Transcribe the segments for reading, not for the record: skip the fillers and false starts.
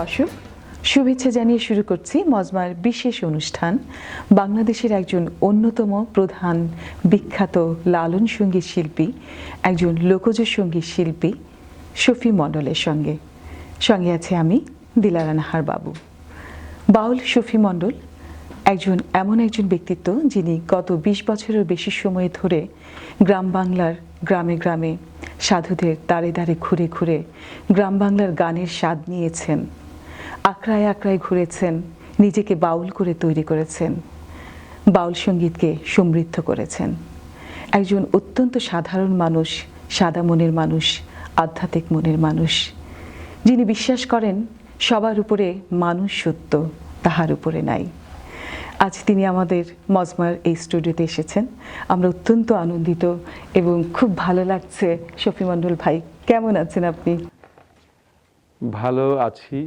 দর্শক, শুভেচ্ছা জানিয়ে শুরু করছি মজমার বিশেষ অনুষ্ঠান বাংলাদেশের একজন অন্যতম প্রধান বিখ্যাত লালন সঙ্গীত শিল্পী, একজন লোকজ সঙ্গীত শিল্পী শফি মণ্ডলের সঙ্গে আছে আমি দিলারা নাহার বাবু। বাউল শফি মণ্ডল এমন একজন ব্যক্তিত্ব যিনি গত ২০ বছরের বেশি সময় ধরে গ্রাম বাংলার গ্রামে গ্রামে সাধুদের দ্বারে দ্বারে ঘুরে ঘুরে গ্রাম বাংলার গানের স্বাদ নিয়েছেন, আখড়ায় আখড়ায় ঘুরেছেন, নিজেকে বাউল করে তৈরি করেছেন, বাউল সঙ্গীতকে সমৃদ্ধ করেছেন। একজন অত্যন্ত সাধারণ মানুষ, সাদা মনের মানুষ, আধ্যাত্মিক মনের মানুষ, যিনি বিশ্বাস করেন সবার উপরে মানুষ সত্য, তাহার উপরে নাই। আজ তিনি আমাদের মজমার এই স্টুডিওতে এসেছেন। আমরা অত্যন্ত আনন্দিত এবং খুব ভালো লাগছে। শফি মণ্ডল ভাই, কেমন আছেন আপনি? ভালো আছি।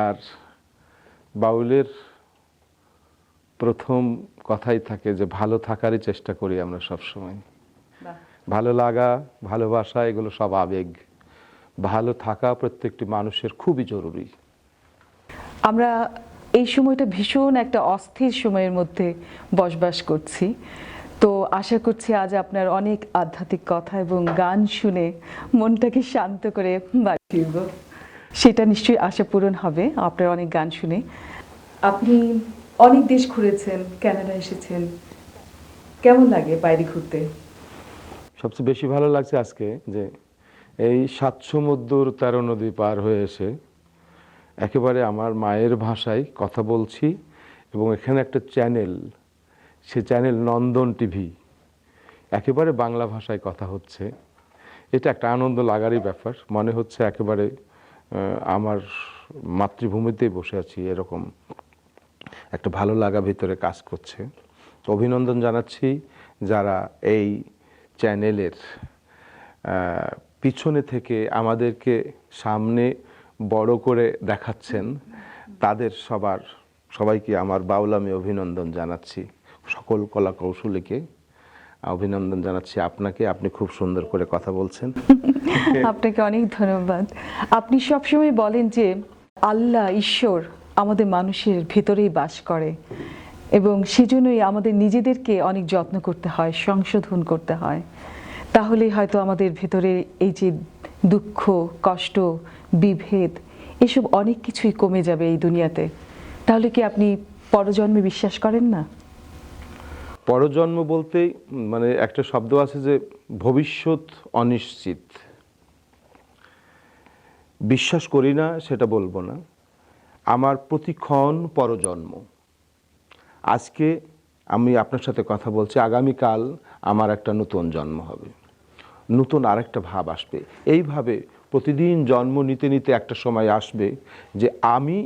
আর বাউলের প্রথম কথাই থাকে যে ভালো থাকারই চেষ্টা করি আমরা সবসময়। ভালো লাগা, ভালোবাসা, এগুলো সব আবেগ। ভালো থাকা প্রত্যেকটি মানুষের খুবই জরুরি। আমরা এই সময়টা ভীষণ একটা অস্থির সময়ের মধ্যে বসবাস করছি, তো আশা করছি আজ আপনার অনেক আধ্যাত্মিক কথা এবং গান শুনে মনটাকে শান্ত করে বাড়ি ফিরব। সেটা নিশ্চয়ই আশা পূরণ হবে আপনার অনেক গান শুনে। আপনি অনেক দেশ ঘুরেছেন, কানাডা এসেছেন, কেমন লাগে বাইরে ঘুরতে? সবচেয়ে বেশি ভালো লাগছে আজকে যে এই ৭ সমুদ্র ১৩ নদী পার হয়ে এসে একেবারে আমার মায়ের ভাষায় কথা বলছি, এবং এখানে একটা চ্যানেল, সে চ্যানেল নন্দন টিভি, একেবারে বাংলা ভাষায় কথা হচ্ছে। এটা একটা আনন্দ লাগারই ব্যাপার। মনে হচ্ছে একেবারে আমার মাতৃভূমিতেই বসে আছি, এরকম একটা ভালো লাগা ভিতরে কাজ করছে। তো অভিনন্দন জানাচ্ছি যারা এই চ্যানেলের পিছনে থেকে আমাদেরকে সামনে বড় করে দেখাচ্ছেন, তাদের সবাইকে আমার বাউলামি অভিনন্দন জানাচ্ছি। সকল কলা কৌশলীকে অভিনন্দন জানাচ্ছি। আপনি খুব সুন্দর করে কথা বলছেন। আপনাকে অনেক ধন্যবাদ। আপনি সবসময় বলেন যে আল্লাহ, ঈশ্বর আমাদের মানুষের ভেতরেই বাস করে, এবং সেজন্যই আমাদের নিজেদেরকে অনেক যত্ন করতে হয়, সংশোধন করতে হয়। তাহলেই হয়তো আমাদের ভেতরে এই যে দুঃখ, কষ্ট, বিভেদ, এসব অনেক কিছুই কমে যাবে এই দুনিয়াতে। তাহলে কি আপনি পরজন্মে বিশ্বাস করেন না? পরজন্ম বলতেই মানে একটা শব্দ আছে যে ভবিষ্যৎ অনিশ্চিত। বিশ্বাস করি না সেটা বলবো না, আমার প্রতিক্ষণ পরজন্ম। আজকে আমি আপনার সাথে কথা বলছি, আগামীকাল আমার একটা নতুন জন্ম হবে, নতুন আরেকটা ভাব আসবে। এইভাবে প্রতিদিন জন্ম নিতে নিতে একটা সময় আসবে যে আমি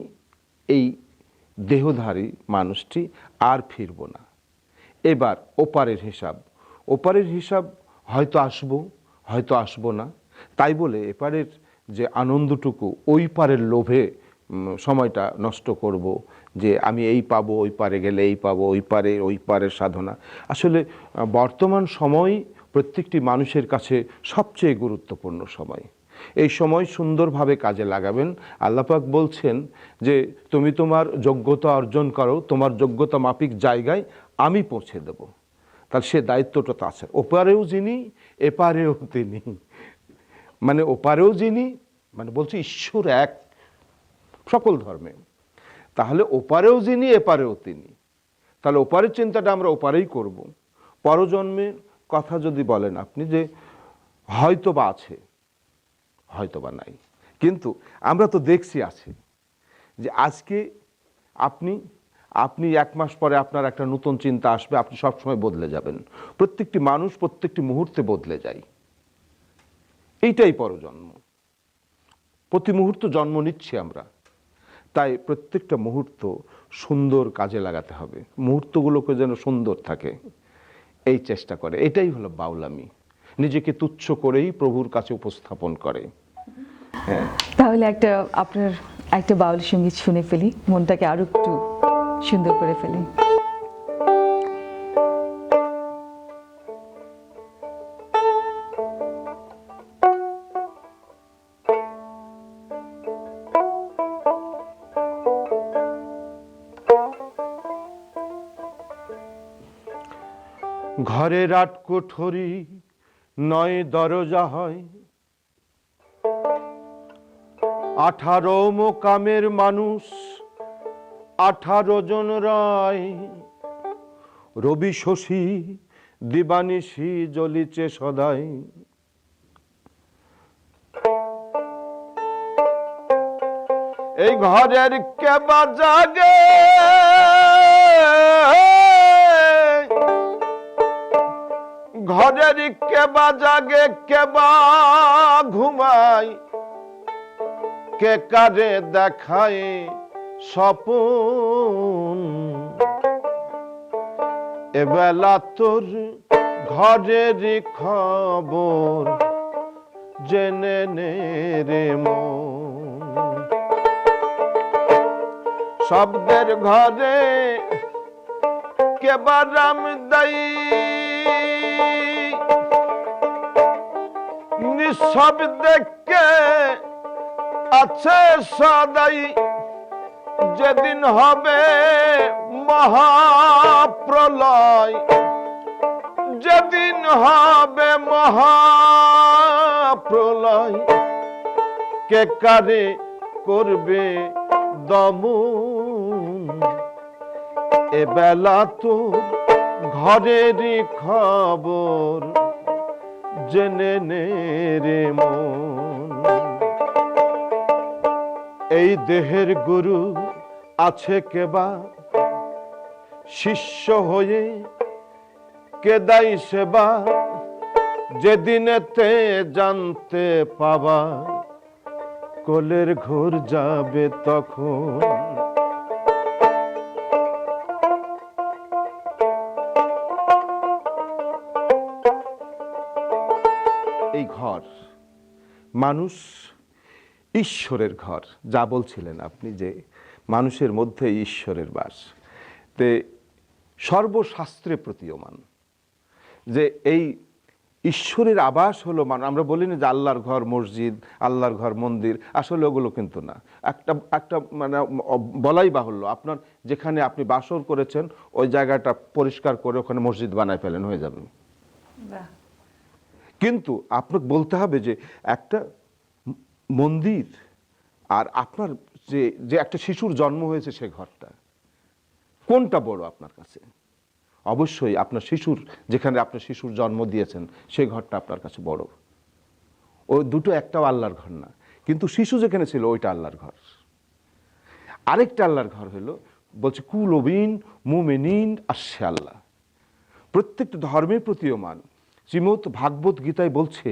এই দেহধারী মানুষটি আর ফিরব না। এবার ওপারের হিসাব হয়তো আসবো, হয়তো আসবো না। তাই বলে এপারের যে আনন্দটুকু ওই পারের লোভে সময়টা নষ্ট করব, যে আমি এই পাবো, ওই পারে গেলে এই পাবো, ওই পারের সাধনা। আসলে বর্তমান সময় প্রত্যেকটি মানুষের কাছে সবচেয়ে গুরুত্বপূর্ণ সময়। এই সময় সুন্দরভাবে কাজে লাগাবেন। আল্লাহ পাক বলছেন যে তুমি তোমার যোগ্যতা অর্জন করো, তোমার যোগ্যতা মাফিক জায়গায় আমি পৌঁছে দেব। তাহলে সে দায়িত্বটা তো আছে। ওপারেও যিনি, এপারেও তিনি। মানে ওপারেও যিনি, মানে বলছে ঈশ্বর এক সকল ধর্মে। তাহলে ওপারেও যিনি, এপারেও তিনি। তাহলে ওপারের চিন্তাটা আমরা ওপারেই করব। পরজন্মের কথা যদি বলেন আপনি, যে হয়তো বা আছে, হয়তো বা নাই, কিন্তু আমরা তো দেখছি আছে। যে আজকে আপনি 1 মাস পরে আপনার একটা নতুন চিন্তা আসবে, আপনি সবসময় বদলে যাবেন। প্রত্যেকটি মানুষ প্রত্যেকটি মুহূর্তে বদলে যায়। এইটাই পরজন্ম। প্রতি মুহূর্ত জন্ম নিচ্ছি আমরা, তাই প্রত্যেকটা মুহূর্ত সুন্দর কাজে লাগাতে হবে, মুহূর্তগুলোকে যেন সুন্দর থাকে এই চেষ্টা করে। এটাই হলো বাউলামি, নিজেকে তুচ্ছ করেই প্রভুর কাছে উপস্থাপন করে। হ্যাঁ, তাহলে আপনার একটা বাউল সঙ্গীত শুনে ফেলি, মনটাকে আরো একটু সুন্দর করে ফেলি। ঘরের আট কোঠরি 9 দরজা হয়, 18 মোকামের মানুষ 18 জন রায়, রবি শশী দিবানিশি জ্বলিছে সদাই। এই ঘরের কেবা জাগে, ঘরের কেবা জাগে কেবা ঘুমাই, কে কারে দেখায় স্বপন। এবেলা তোর ঘরের খবর জেনে নে রে মন। শব্দের ঘরে কেবা রামদাই, নিঃশব্দে কে আছে সদাই। যেদিন হবে মহাপ্রলয়, যেদিন হবে মহাপ্রলয়, কে কারে করবে দমন। এবেলা তো ঘরেরই খবর জেনে নে রে মন। এই দেহের গুরু আছে কেবা, শিষ্য হয়ে কেদাই সেবা। যেদিনেতে জানতে পাবা কোলের ঘোর যাবে তখন। এই ঘর মানুষ ঈশ্বরের ঘর, যা বলছিলেন আপনি যে মানুষের মধ্যে ঈশ্বরের বাস, তে সর্বশাস্ত্রে প্রতীয়মান যে এই ঈশ্বরের আবাস হলো আমরা বলি না যে আল্লাহর ঘর মসজিদ, আল্লাহর ঘর মন্দির, আসলে ওগুলো কিন্তু না। একটা একটা মানে বলাই বাহুল্য, আপনার যেখানে আপনি বাসর করেছেন ওই জায়গাটা পরিষ্কার করে ওখানে মসজিদ বানায় ফেলেন, হয়ে যাবে। কিন্তু আপনাকে বলতে হবে যে একটা মন্দির আর আপনার যে যে একটা শিশুর জন্ম হয়েছে সে ঘরটা, কোনটা বড় আপনার কাছে? অবশ্যই আপনার শিশুর, যেখানে আপনার শিশুর জন্ম দিয়েছেন সেই ঘরটা আপনার কাছে বড়। ওই দুটো একটাও আল্লাহর ঘর না, কিন্তু শিশু যেখানে ছিল ওইটা আল্লাহর ঘর। আরেকটা আল্লাহর ঘর হলো বলছে কুলবিন মুমিনিন আসে আল্লাহ। প্রত্যেকটা ধর্মে প্রতীয়মান। শ্রীমদ্ ভাগবত গীতায় বলছে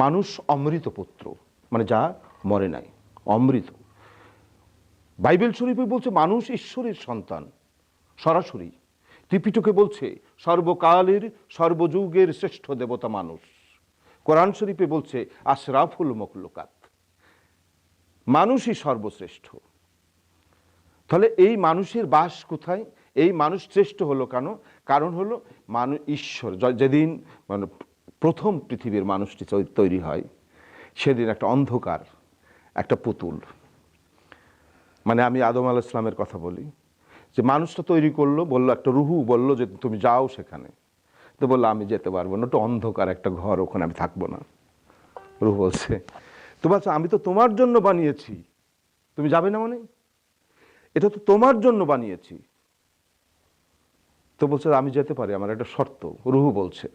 মানুষ অমৃত পুত্র, মানে যা মরে নাই, অমৃত। বাইবেল শরীফে বলছে মানুষ ঈশ্বরের সন্তান সরাসরি। ত্রিপিটকে বলছে সর্বকালের সর্বযুগের শ্রেষ্ঠ দেবতা মানুষ। কোরআন শরীফে বলছে আশরাফুল মখলুকাত, মানুষই সর্বশ্রেষ্ঠ। তাহলে এই মানুষের বাস কোথায়? এই মানুষ শ্রেষ্ঠ হলো কেন? কারণ হলো মানুষ ঈশ্বর যেদিন মানে প্রথম পৃথিবীর মানুষটি তৈরি হয় সেদিন একটা অন্ধকার, একটা পুতুল, মানে আমি আদম আলাইহিস সালামের কথা বলি, যে মানুষটা তৈরি করলো, বললো একটা রুহু বললো যে তুমি যাও সেখানে, তো বললো আমি যেতে পারবো না, ওটা অন্ধকার একটা ঘর, ওখানে আমি থাকবো না। রুহু বলছে তো বাচ্চা আমি তো তোমার জন্য বানিয়েছি, তুমি যাবে না মানে? এটা তো তোমার জন্য বানিয়েছি। তো বলছে আমি যেতে পারি, আমার একটা শর্ত। রুহু বলছে,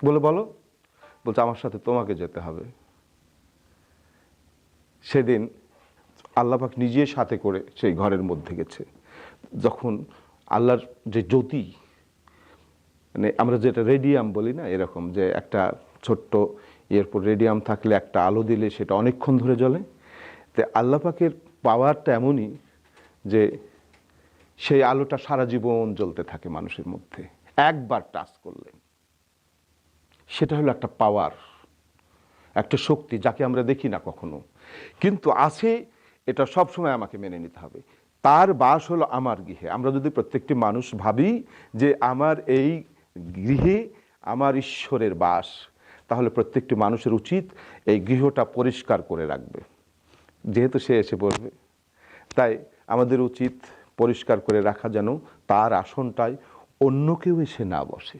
বলে বলো। বলছে আমার সাথে তোমাকে যেতে হবে। সেদিন আল্লাহ পাক নিজে সাথে করে সেই ঘরের মধ্যে গেছে। যখন আল্লাহর যে জ্যোতি, মানে আমরা যেটা রেডিয়াম বলি না, এরকম যে একটা ছোট্ট এরপর রেডিয়াম থাকলে একটা আলো দিলে সেটা অনেকক্ষণ ধরে জ্বলে। তো আল্লাহ পাকের পাওয়ারটা এমনই যে সেই আলোটা সারা জীবন জ্বলতে থাকে মানুষের মধ্যে, একবার টাচ করলে। সেটা হলো একটা পাওয়ার, একটা শক্তি, যাকে আমরা দেখি না কখনো, কিন্তু আছে, এটা সব সময় আমাকে মেনে নিতে হবে। তার বাস হলো আমার গৃহে। আমরা যদি প্রত্যেকটি মানুষ ভাবি যে আমার এই গৃহে আমার ঈশ্বরের বাস, তাহলে প্রত্যেকটি মানুষের উচিত এই গৃহটা পরিষ্কার করে রাখবে, যেহেতু সে এসে পড়বে। তাই আমাদের উচিত পরিষ্কার করে রাখা, যেন তার আসনটায় অন্য কেউ এসে না বসে।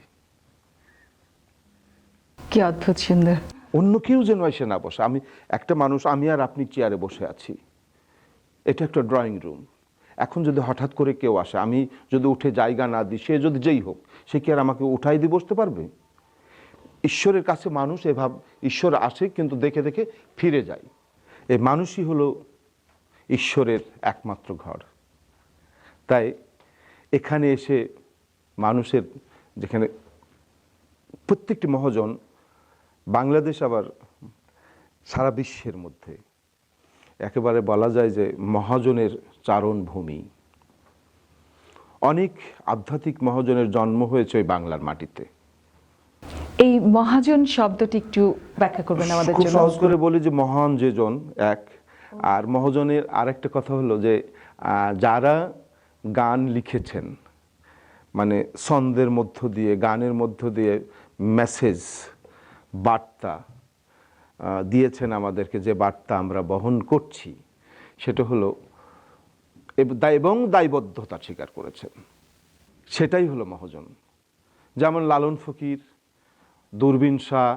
কি অদ্ভুত সুন্দর। অন্য কেউ যেন এসে না বসে। আমি একটা মানুষ, আমি আর আপনি চেয়ারে বসে আছি, এটা একটা ড্রয়িং রুম। এখন যদি হঠাৎ করে কেউ আসে, আমি যদি উঠে জায়গা না দিই, সে যদি যেই হোক, সে কি আর আমাকে উঠাই দিয়ে বসতে পারবে? ঈশ্বরের কাছে মানুষ এভাবে, ঈশ্বর আসে কিন্তু দেখে দেখে ফিরে যায়। এই মানুষই হলো ঈশ্বরের একমাত্র ঘর। তাই এখানে এসে মানুষের, যেখানে প্রত্যেকটি মহাজন, বাংলাদেশ আবার সারা বিশ্বের মধ্যে একেবারে বলা যায় যে মহাজনের চারণভূমি। অনেক আধ্যাত্মিক মহাজনের জন্ম হয়েছে ওই বাংলার মাটিতে। এই মহাজন শব্দটি একটু ব্যাখ্যা করবেন আমাদের খুব জন্য? সহজ করে বলি যে মহান যে জন এক, আর মহাজনের আরেকটা কথা হলো যে যারা গান লিখেছেন, মানে ছন্দের মধ্য দিয়ে, গানের মধ্য দিয়ে মেসেজ, বার্তা দিয়েছেন আমাদেরকে, যে বার্তা আমরা বহন করছি, সেটা হলো এবং দায়বদ্ধতা স্বীকার করেছেন, সেটাই হলো মহাজন। যেমন লালন ফকির, দূরবীন শাহ,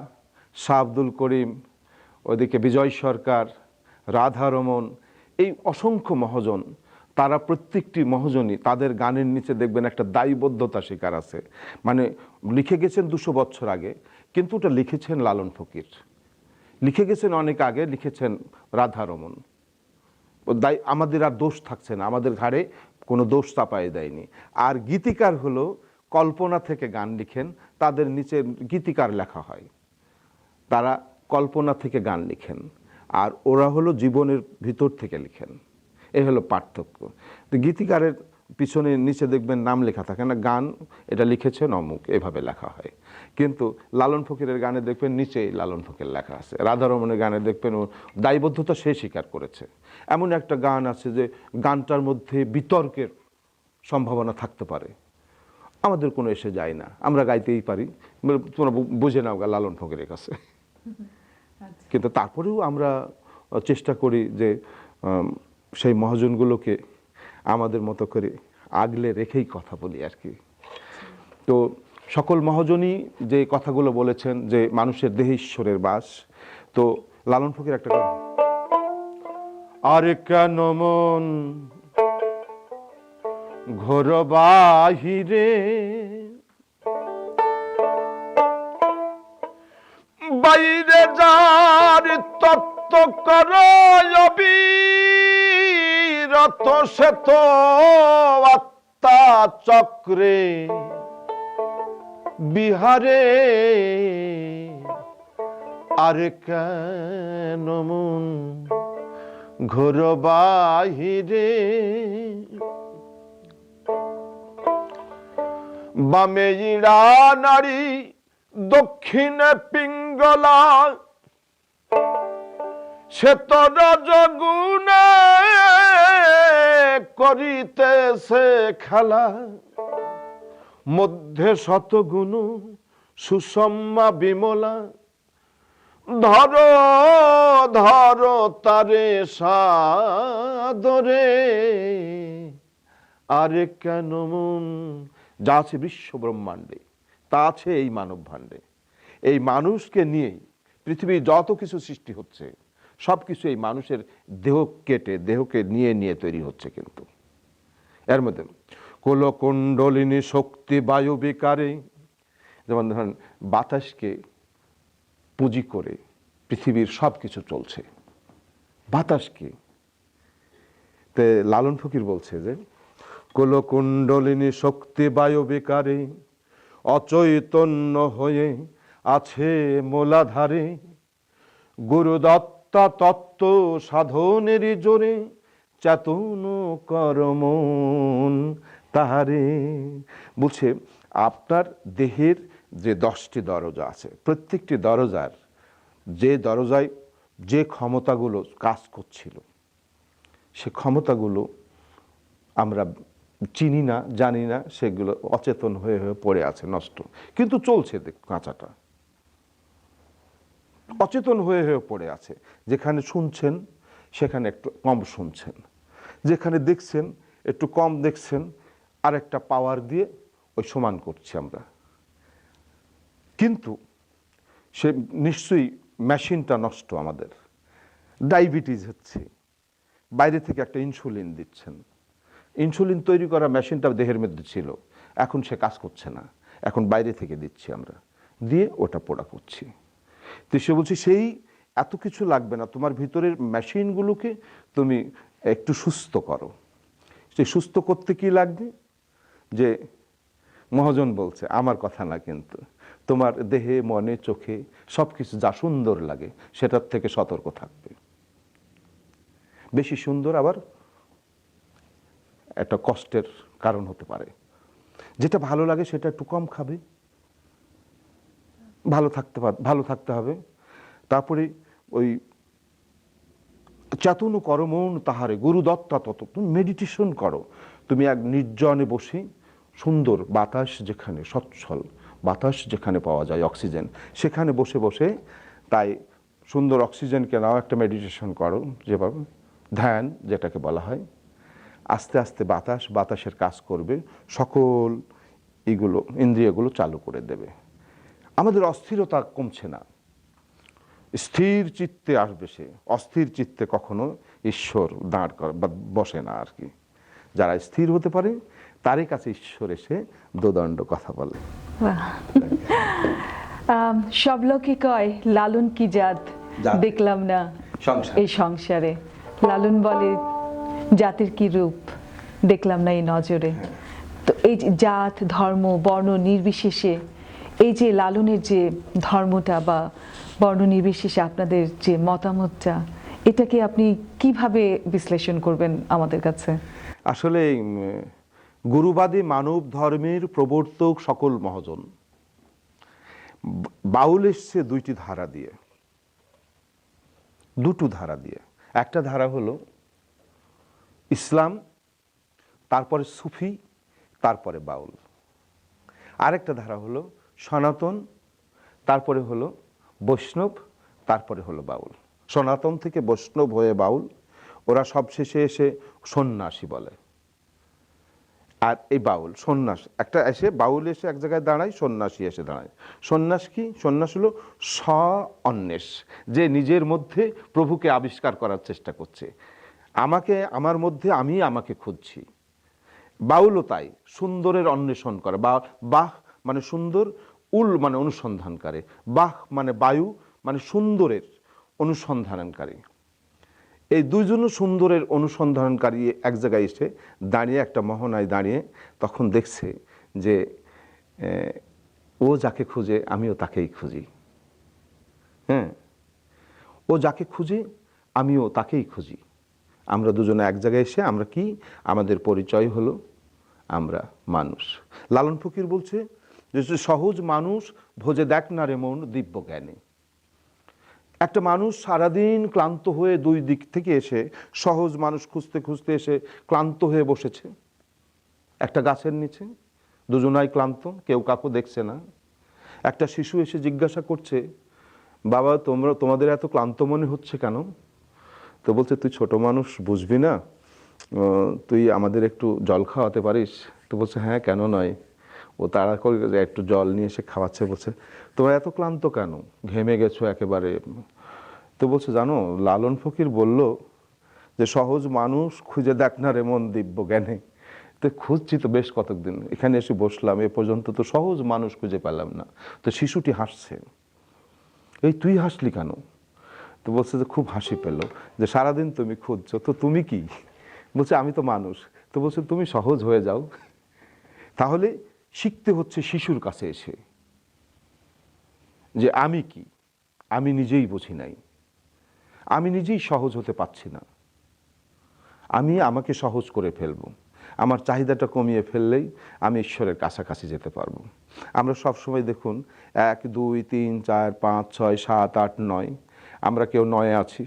শাহ আব্দুল করিম, ওদিকে বিজয় সরকার, রাধারমন, এই অসংখ্য মহাজন, তারা প্রত্যেকটি মহাজনই তাদের গানের নিচে দেখবেন একটা দায়বদ্ধতা স্বীকার আছে। মানে লিখে গেছেন 200 বছর আগে, কিন্তু ওটা লিখেছেন লালন ফকির, লিখে গেছেন অনেক আগে, লিখেছেন রাধারমন। আমাদের আর দোষ থাকছে না, আমাদের ঘাড়ে কোনো দোষ চাপায় দেয়নি। আর গীতিকার হলো কল্পনা থেকে গান লিখেন, তাদের নিচে গীতিকার লেখা হয়, তারা কল্পনা থেকে গান লিখেন, আর ওরা হলো জীবনের ভিতর থেকে লিখেন। এই হলো পার্থক্য। তো গীতিকারের পিছনে নিচে দেখবেন নাম লেখা থাকে না, গান এটা লিখেছেন অমুক, এভাবে লেখা হয়। কিন্তু লালন ফকিরের গানে দেখবেন নিচেই লালন ফকির লেখা আছে, রাধারমণের গানে দেখবেন ও দায়বদ্ধতা সে স্বীকার করেছে। এমন একটা গান আছে যে গানটার মধ্যে বিতর্কের সম্ভাবনা থাকতে পারে, আমাদের কোনো এসে যায় না, আমরা গাইতেই পারি, তোমরা বুঝে নাও গা লালন ফকিরের কাছে। কিন্তু তারপরেও আমরা চেষ্টা করি যে সেই মহাজনগুলোকে আমাদের মতো করে আগলে রেখেই কথা বলি আর কি। তো সকল মহাজনই যে কথাগুলো বলেছেন যে মানুষের দেহে ঈশ্বরের বাস, তো লালন ফকির একটা গান, আরে কেন মন ঘোর বাহিরে, বাইরে যার তত্ত্ব কর অবিরত, সে তো আত্মা চক্রে বিহারে, আরে কেন মন ঘোর বাহিরে, বামে ইড়া নারী দক্ষিণে পিঙ্গলা, সে তো রজগুণে করিতেছে খেলা, মধ্যে শতগুণ সুষম্মা বিমলা, ধর ধর তারে সাদরে, আরে কেন মন, যা আছে বিশ্ব ব্রহ্মাণ্ডে তা আছে এই মানব ভাণ্ডে। এই মানুষকে নিয়েই পৃথিবীর যত কিছু সৃষ্টি হচ্ছে, সব কিছু এই মানুষের দেহ কেটে, দেহকে নিয়ে নিয়ে তৈরি হচ্ছে। কিন্তু এর মধ্যে কুলকুণ্ডলিনী শক্তি বায়ু বিকারে, যেমন ধরেন বাতাসকে পুঁজি করে পৃথিবীর সব কিছু চলছে, বাতাসকে। তে লালন ফকির বলছে যে কুলকুণ্ডলিনী শক্তি বায়ু বিকারে, অচৈতন্য হয়ে আছে মূলাধারে, গুরুদত্তা তত্ত্ব সাধনের জোরে, চেতন করমন তাহারে। বলছে আপনার দেহের যে 10টি দরজা আছে, প্রত্যেকটি দরজার, যে দরজায় যে ক্ষমতাগুলো কাজ করছিল, সে ক্ষমতাগুলো আমরা চিনি না, জানি না, সেগুলো অচেতন হয়ে হয়ে পড়ে আছে, নষ্ট, কিন্তু চলছে কাঁচাটা, অচেতন হয়ে হয়ে পড়ে আছে। যেখানে শুনছেন সেখানে একটু কম শুনছেন, যেখানে দেখছেন একটু কম দেখছেন, আর একটা পাওয়ার দিয়ে ওই সমান করছি আমরা। কিন্তু সে নিশ্চয়ই মেশিনটা নষ্ট, আমাদের ডায়াবেটিস হচ্ছে, বাইরে থেকে একটা ইনসুলিন দিচ্ছেন, ইনসুলিন তৈরি করা মেশিনটা দেহের মধ্যে ছিল, এখন সে কাজ করছে না, এখন বাইরে থেকে দিচ্ছি আমরা, দিয়ে ওটা পোড়া করছি। তো সে বলছি সেই এত কিছু লাগবে না, তোমার ভিতরের মেশিনগুলোকে তুমি একটু সুস্থ করো। সেই সুস্থ করতে কি লাগবে? যে মহাজন বলছে, আমার কথা না কিন্তু, তোমার দেহে মনে চোখে সব কিছু যা সুন্দর লাগে সেটার থেকে সতর্ক থাকবে। বেশি সুন্দর আবার একটা কষ্টের কারণ হতে পারে। যেটা ভালো লাগে সেটা একটু কম খাবে, ভালো থাকতে হবে। তারপরে ওই চেতন করমন তাহারে গুরু দত্তা তত, তুমি মেডিটেশন করো, তুমি এক নির্জনে বসে সুন্দর বাতাস যেখানে সচ্ছল বাতাস যেখানে পাওয়া যায় অক্সিজেন, সেখানে বসে বসে তাই সুন্দর অক্সিজেনকে নাও একটা মেডিটেশন করো, যেভাবে ধ্যান যেটাকে বলা হয়। আস্তে আস্তে বাতাসের কাজ করবে, সকল এগুলো ইন্দ্রিয়গুলো চালু করে দেবে। আমাদের অস্থিরতা কমছে না, স্থির চিত্তে আসবে সে। অস্থির চিত্তে কখনো ঈশ্বর দাঁড় করে বা বসে না আর কি। যারা স্থির হতে পারে তারই কাছে ঈশ্বর এসে দোদণ্ড কথা বলে। বাহ। সব লোকে কয় লালন কি জাত দেখলাম না এই সংসারে, লালন বলে জাতির কি রূপ দেখলাম না এই নজরে। তো এই যে জাত ধর্ম বর্ণ নির্বিশেষে এই যে লালনের যে ধর্মটা বা বর্ণ নির্বিশেষে আপনাদের যে মতামতটা, এটাকে আপনি কিভাবে বিশ্লেষণ করবেন আমাদের কাছে? আসলে গুরুবাদী মানব ধর্মের প্রবর্তক সকল মহাজন। বাউল এসছে দুইটি ধারা দিয়ে, দুটো ধারা দিয়ে। একটা ধারা হলো ইসলাম, তারপরে সুফি, তারপরে বাউল। আরেকটা ধারা হলো সনাতন, তারপরে হলো বৈষ্ণব, তারপরে হলো বাউল। সনাতন থেকে বৈষ্ণব হয়ে বাউল, ওরা সবশেষে এসে সন্ন্যাসী বলে। আর এই বাউল সন্ন্যাস একটা এসে, বাউল এসে এক জায়গায় দাঁড়ায়, সন্ন্যাসী এসে দাঁড়ায়। সন্ন্যাস কি? সন্ন্যাস হলো স্ব-অন্বেষ, যে নিজের মধ্যে প্রভুকে আবিষ্কার করার চেষ্টা করছে। আমার মধ্যে আমি আমাকে খুঁজছি। বাউলও তাই, সুন্দরের অন্বেষণ করে। বাহ মানে সুন্দর, উল মানে অনুসন্ধানকারী, বাহ মানে বায়ু মানে সুন্দরের অনুসন্ধানকারী। এই দুইজন সুন্দরের অনুসন্ধানকারী এক জায়গায় এসে দাঁড়িয়ে, একটা মোহনায় দাঁড়িয়ে তখন দেখছে যে ও যাকে খুঁজে আমিও তাকেই খুঁজি। হ্যাঁ, ও যাকে খুঁজে আমিও তাকেই খুঁজি। আমরা দুজনে এক জায়গায় এসে আমরা কি, আমাদের পরিচয় হলো আমরা মানুষ। লালন ফকির বলছে যে সহজ মানুষ ভোজে দেখ না রে মন দিব্য জ্ঞানে। একটা মানুষ সারাদিন ক্লান্ত হয়ে দুই দিক থেকে এসে, সহজ মানুষ খুঁজতে খুঁজতে এসে ক্লান্ত হয়ে বসেছে একটা গাছের নিচে, দুজনাই ক্লান্ত, কেউ কাকু দেখছে না। একটা শিশু এসে জিজ্ঞাসা করছে, বাবা তোমাদের এত ক্লান্ত মনে হচ্ছে কেন? তো বলছে, তুই ছোট মানুষ বুঝবি না, তুই আমাদের একটু জল খাওয়াতে পারিস? তো বলছে, হ্যাঁ কেন নয়। ও তাড়া করে একটু জল নিয়ে এসে খাওয়াচ্ছে। বলছে, তোমরা এত ক্লান্ত কেন, ঘেমে গেছো একেবারে? তো বলছে, জানো লালন ফকির বলল যে সহজ মানুষ খুঁজে দেখ না রে মন দিব্য জ্ঞানে। তো খুঁজছি তো বেশ কতদিন, এখানে এসে বসলাম, এ পর্যন্ত তো সহজ মানুষ খুঁজে পেলাম না। তো শিশুটি হাসছে। এই তুই হাসলি কেন? তো বলছে যে খুব হাসি পেল, যে সারাদিন তুমি খুঁজছো, তো তুমি কি? বলছে, আমি তো মানুষ। তো বলছে, তুমি সহজ হয়ে যাও। তাহলে শিখতে হচ্ছে শিশুর কাছে এসে যে আমি কি, আমি নিজেই বুঝি নাই, আমি নিজেই সহজ হতে পারছি না, আমি আমাকে সহজ করে ফেলবো, আমার চাহিদাটা কমিয়ে ফেললেই আমি ঈশ্বরের কাছাকাছি যেতে পারবো। আমরা সব সময় দেখুন 1 2 3 4 5 6 7 8 9, আমরা কেউ 9-এ আছি,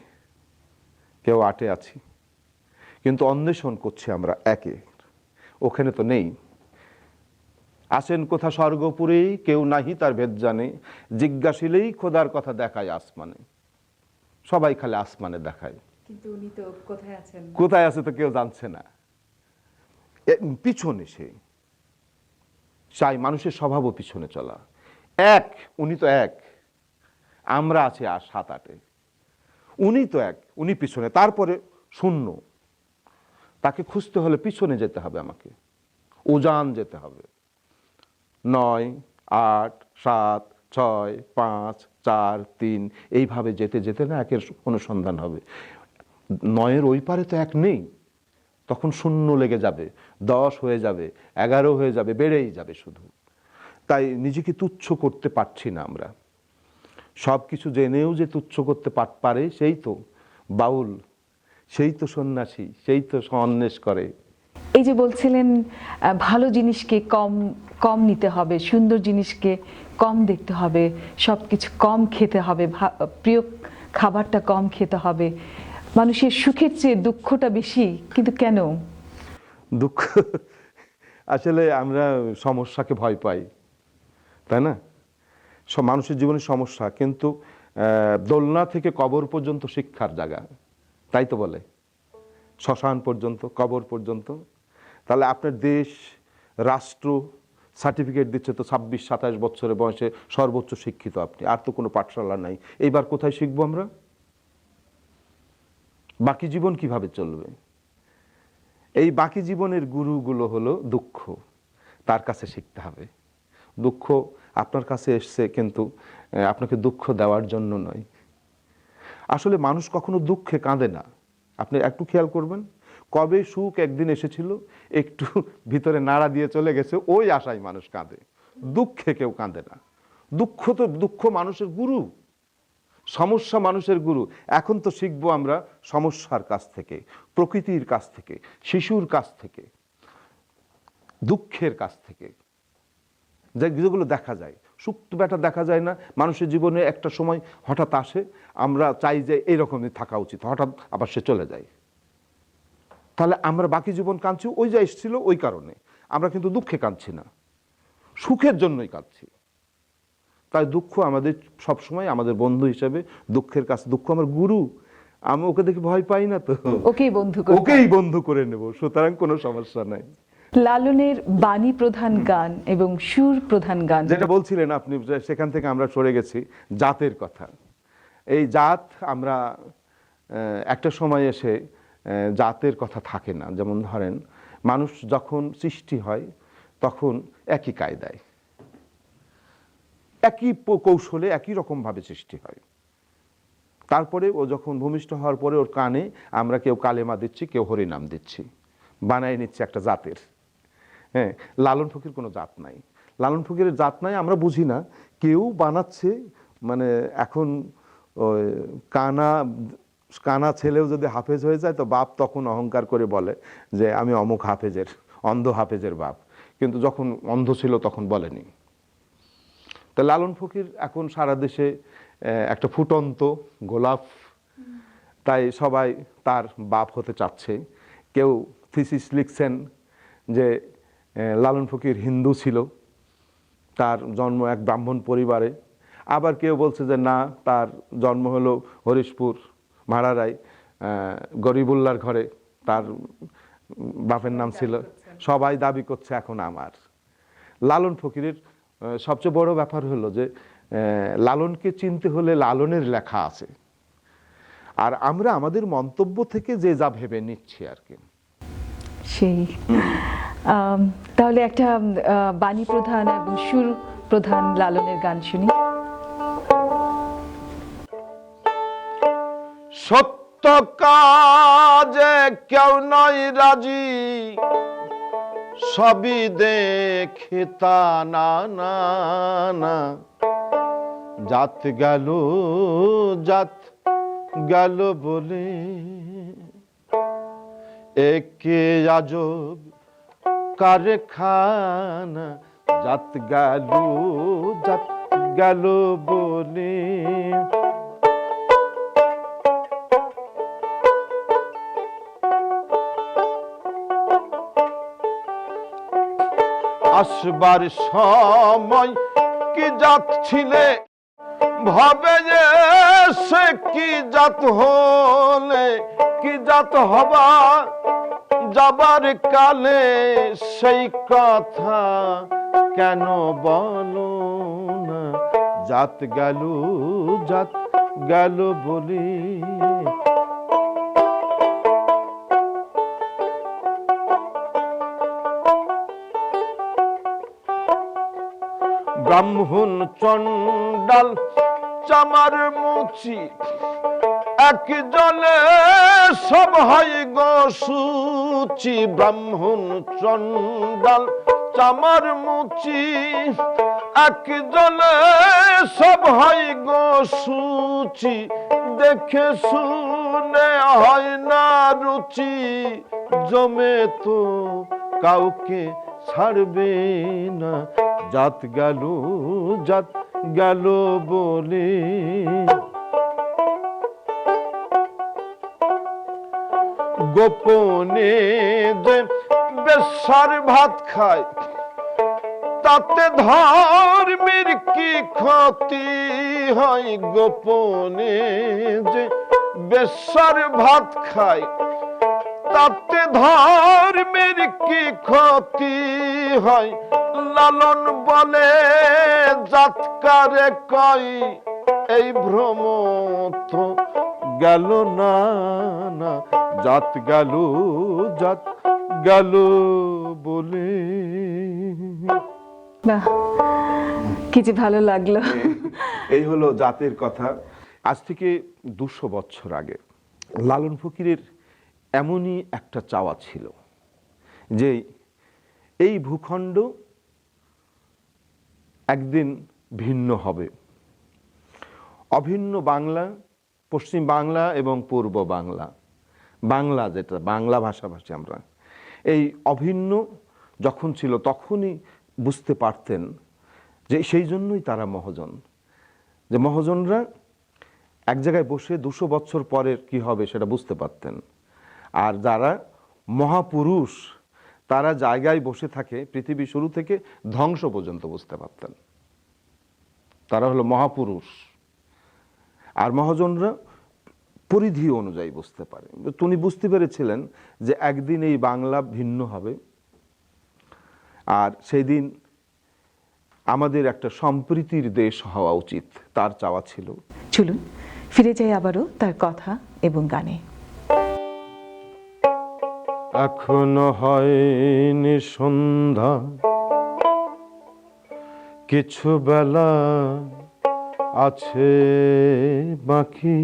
কেউ 8-এ আছি, কিন্তু অন্বেষণ করছি আমরা 1-এ। ওখানে তো নেই। আসেন কোথা স্বর্গপুরেই, কেউ নাহি তার ভেদ জানে, জিজ্ঞাসিলেই খোদার কথা দেখায় আসমানে। সবাই খালি আসমানে দেখায়, কিন্তু উনি তো কোথায় আছেন, কোথায় আছে তো কেউ জানছে না। পিছনে সে চাই, মানুষের স্বভাবও পিছনে চলা। এক, উনি তো এক, আমরা আছি আর 7-8-এ। উনি তো এক, উনি পিছনে, তারপরে শূন্য। তাকে খুঁজতে হলে পিছনে যেতে হবে, আমাকে উজান যেতে হবে। 9, 8, 7, 6, 5, 4, 3 এইভাবে যেতে যেতে না একের অনুসন্ধান হবে। 9-এর ওই পারে তো এক নেই, তখন শূন্য লেগে যাবে, 10 হয়ে যাবে, 11 হয়ে যাবে, বেড়েই যাবে শুধু। তাই নিজেকে তুচ্ছ করতে পারছি না আমরা। সব কিছু জেনেও যে তুচ্ছ করতে পারে সেই তো বাউল, সেই তো সন্ন্যাসী, সেই তো সন্ন্যাস করে। এই যে বলছিলেন ভালো জিনিসকে কম কম নিতে হবে, সুন্দর জিনিসকে কম দেখতে হবে, সবকিছু কম খেতে হবে, প্রিয় খাবারটা কম খেতে হবে, মানুষের সুখের চেয়ে দুঃখটা বেশি, কিন্তু কেন? দুঃখ আসলে আমরা সমস্যাকে ভয় পাই, তাই না? সব মানুষের জীবনে সমস্যা, কিন্তু দোলনা থেকে কবর পর্যন্ত শিক্ষার জায়গা, তাই তো বলে, শ্মশান পর্যন্ত, কবর পর্যন্ত। তাহলে আপনার দেশ, রাষ্ট্র সার্টিফিকেট দিচ্ছে তো 26-27 বছরের বয়সে সর্বোচ্চ শিক্ষিত আপনি, আর তো কোনো পাঠশালা নাই। এইবার কোথায় শিখবো আমরা? বাকি জীবন কিভাবে চলবে? এই বাকি জীবনের গুরুগুলো হলো দুঃখ, তার কাছে শিখতে হবে। দুঃখ আপনার কাছে এসছে, কিন্তু আপনাকে দুঃখ দেওয়ার জন্য নয়। আসলে মানুষ কখনো দুঃখে কাঁদে না, আপনি একটু খেয়াল করবেন। কবে সুখ একদিন এসেছিল, একটু ভিতরে নাড়া দিয়ে চলে গেছে, ওই আশায় মানুষ কাঁদে। দুঃখে কেউ কাঁদে না। দুঃখ মানুষের গুরু, সমস্যা মানুষের গুরু। এখন তো শিখবো আমরা সমস্যার কাছ থেকে, প্রকৃতির কাছ থেকে, শিশুর কাছ থেকে, দুঃখের কাছ থেকে, যেগুলো দেখা যায়। সুখ তো ব্যাটা দেখা যায় না, মানুষের জীবনে একটা সময় হঠাৎ আসে, আমরা চাই যে এইরকমই থাকা উচিত, হঠাৎ আবার সে চলে যায়। তাহলে আমরা বাকি জীবন কাঁদছি, ওই যা এসেছিল ওই কারণে। আমরা কিন্তু দুঃখে কাঁদছি না, সুখের জন্যই কাঁদছি। তাই দুঃখ আমাদের সবসময় আমাদের বন্ধু হিসেবে, দুঃখের কাছে, দুঃখ আমার গুরু, আমি ওকে দেখে ভয় পাই না তো, ওকেই বন্ধু করে নেব, সুতরাং কোনো সমস্যা নাই। লালনের বাণী প্রধান গান এবং সুর প্রধান গান, যেটা বলছিলেন আপনি, সেখান থেকে আমরা সরে গেছি জাতের কথা। এই জাত আমরা একটা সময় এসে জাতের কথা থাকে না। যেমন ধরেন, মানুষ যখন সৃষ্টি হয় তখন একই কায়দায়, একই কৌশলে, একই রকমভাবে সৃষ্টি হয়। তারপরে ও যখন ভূমিষ্ঠ হওয়ার পরে ওর কানে আমরা কেউ কালেমা দিচ্ছি, কেউ হরিনাম দিচ্ছি, বানায় নিচ্ছে একটা জাতের। হ্যাঁ, লালন ফকির কোনো জাত নাই, লালন ফকিরের জাত নাই, আমরা বুঝি না, কেউ বানাচ্ছে। মানে এখন ওই কানা ছেলেও যদি হাফেজ হয়ে যায় তো বাপ তখন অহংকার করে বলে যে আমি অমুক হাফেজের, অন্ধ হাফেজের বাপ, কিন্তু যখন অন্ধ ছিল তখন বলেনি। তা লালন ফকির এখন সারা দেশে একটা ফুটন্ত গোলাপ, তাই সবাই তার বাপ হতে চাচ্ছে। কেউ থিসিস লিখছেন যে লালন ফকির হিন্দু ছিল, তার জন্ম এক ব্রাহ্মণ পরিবারে। আবার কেউ বলছে যে না, তার জন্ম হলো হরিশপুর ভাড়ারাই গরিবুল্লার ঘরে, তার বাপের নাম ছিল। সবাই দাবি করছে এখন আমার। লালন ফকিরের সবচেয়ে বড় ব্যাপার হলো যে লালনকে চিনতে হলে লালনের লেখা আছে, আর আমরা আমাদের মন্তব্য থেকে যে যা ভেবে নিচ্ছি আর কি। সেই তাহলে একটা বাণী প্রধান এবং সুর প্রধান লালনের গান শুনি। সত্য কাজে কেউ নয় রাজি, সবই দেখে তা না না না, জাত গেল বলে একে আজব কারখানা, জাত গেল বলে। আসবার সময় কি জাত ছিলে, ভাবে যে সে কি জাত হলে, কি জাত হবা যাবার কালে, সেই কথা কেন বলো না, জাত গেল, জাত গেল বলে। ব্রাহ্মণ চণ্ডাল চামার মুচি, এক জলে সব হয় গো সূচি। ব্রাহ্মণ চণ্ডাল চামার মুচি, এক জলে সব হয় গো সূচি। দেখে শুনে হয় না রুচি, জমে তো কাউকে ছাড়বে না। জাত গেল, জাত গেল বলে। গোপনে যে বেশ্যার ভাত খায়, তাতে ধর্মের কি ক্ষতি হয়? গোপনে যে বেশ্যার ভাত খায়, তাতে ধর্মের কি ক্ষতি হয়? লালন বলে জাতকারে কয়, এই ভ্রম তো গেল না, না। জাত গেল, জাত গেল বলে। বাহ, কি যে ভালো লাগলো। এই হলো জাতের কথা। আজ থেকে 200 বছর আগে লালন ফকিরের এমনই একটা চাওয়া ছিল যে এই ভূখণ্ড একদিন ভিন্ন হবে। অভিন্ন বাংলা, পশ্চিম বাংলা এবং পূর্ব বাংলা, বাংলা যেটা বাংলা ভাষাভাষী আমরা, এই অভিন্ন যখন ছিল তখনই বুঝতে পারতেন যে সেই জন্যই তারা মহাজন, যে মহাজনরা এক জায়গায় বসে 200 বছর পরের কি হবে সেটা বুঝতে পারতেন। আর যারা মহাপুরুষ তারা জায়গায় বসে থাকে পৃথিবী শুরু থেকে ধ্বংস পর্যন্ত বুঝতে পারতেন। তারা হলো মহাপুরুষ। আর মহাজনরা পরিধি অনুযায়ী বুঝতে পারে। তিনি বুঝতে পেরেছিলেন যে একদিন এই বাংলা ভিন্ন হবে, আর সেই দিন আমাদের একটা সম্প্রীতির দেশ হওয়া উচিত, তার চাওয়া ছিল। চলুন ফিরে যাই আবারও তার কথা এবং গানে। এখনো হয়নি সন্ধ্যা, কিছু বেলা আছে বাকি।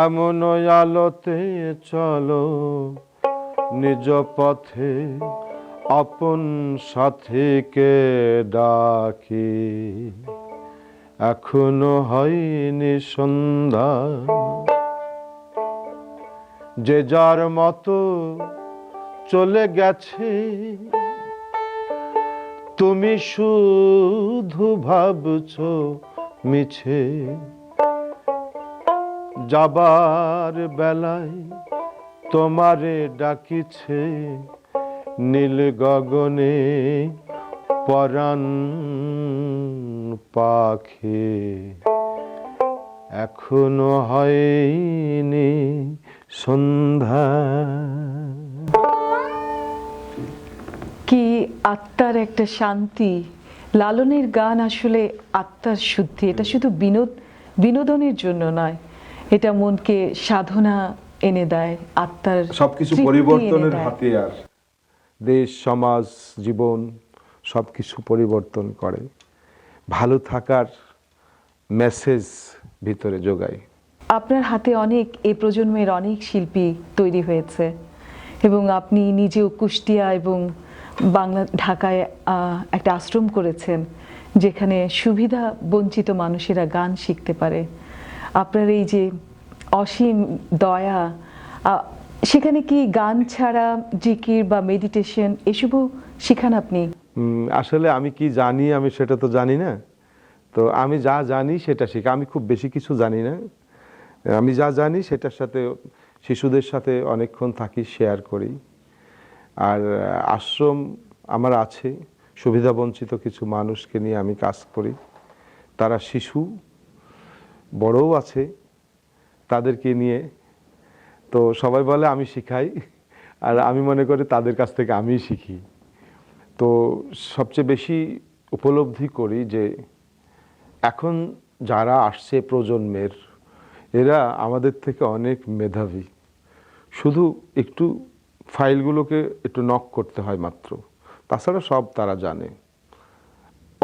এমন আলোতে চলো নিজ পথে, আপন সাথীকে ডাকি। এখনো হয়নি সন্ধ্যা, যে যার মতো চলে গেছে। তুমি শুধু ভাবছো মিছে, যাবার বেলায় তোমারে ডাকিছে। নীল গগনে পরাণ পাখি, এখনো হয়নি সন্ধ্যা। কি আত্মার একটা শান্তি। লালনের গান আসলে আত্মার শুদ্ধি। এটা শুধু বিনোদনের জন্য নয়, এটা মনকে সাধনা এনে দেয়, আত্মার সবকিছু তৃপ্তি পরিবর্তনের এনে দেয়। হাতিয়ার। দেশ, সমাজ, জীবন সবকিছু পরিবর্তন করে, ভালো থাকার মেসেজ ভিতরে যোগায়। আপনার হাতে অনেক, এই প্রজন্মের অনেক শিল্পী তৈরি হয়েছে এবং আপনি নিজেও কুষ্টিয়া এবং ঢাকায় একটা আশ্রম করেছেন যেখানে সুবিধা বঞ্চিত মানুষেরা গান শিখতে পারে। আপনার এই যে অসীম দয়া, সেখানে কি গান ছাড়া জিকির বা মেডিটেশন এসবও শিখান আপনি? আসলে আমি কি জানি আমি সেটা তো জানি না, তো আমি যা জানি সেটা শিখি। আমি খুব বেশি কিছু জানি না, আমি যা জানি সেটার সাথে শিশুদের সাথে অনেকক্ষণ থাকি, শেয়ার করি। আর আশ্রম আমার আছে, সুবিধাবঞ্চিত কিছু মানুষকে নিয়ে আমি কাজ করি। তারা শিশু, বড়ও আছে, তাদেরকে নিয়ে। তো সবাই বলে আমি শিখাই, আর আমি মনে করি তাদের কাছ থেকে আমিই শিখি। তো সবচেয়ে বেশি উপলব্ধি করি যে এখন যারা আসছে প্রজন্মের, এরা আমাদের থেকে অনেক মেধাবী। শুধু একটু ফাইলগুলোকে একটু নক করতে হয় মাত্র, তাছাড়া সব তারা জানে।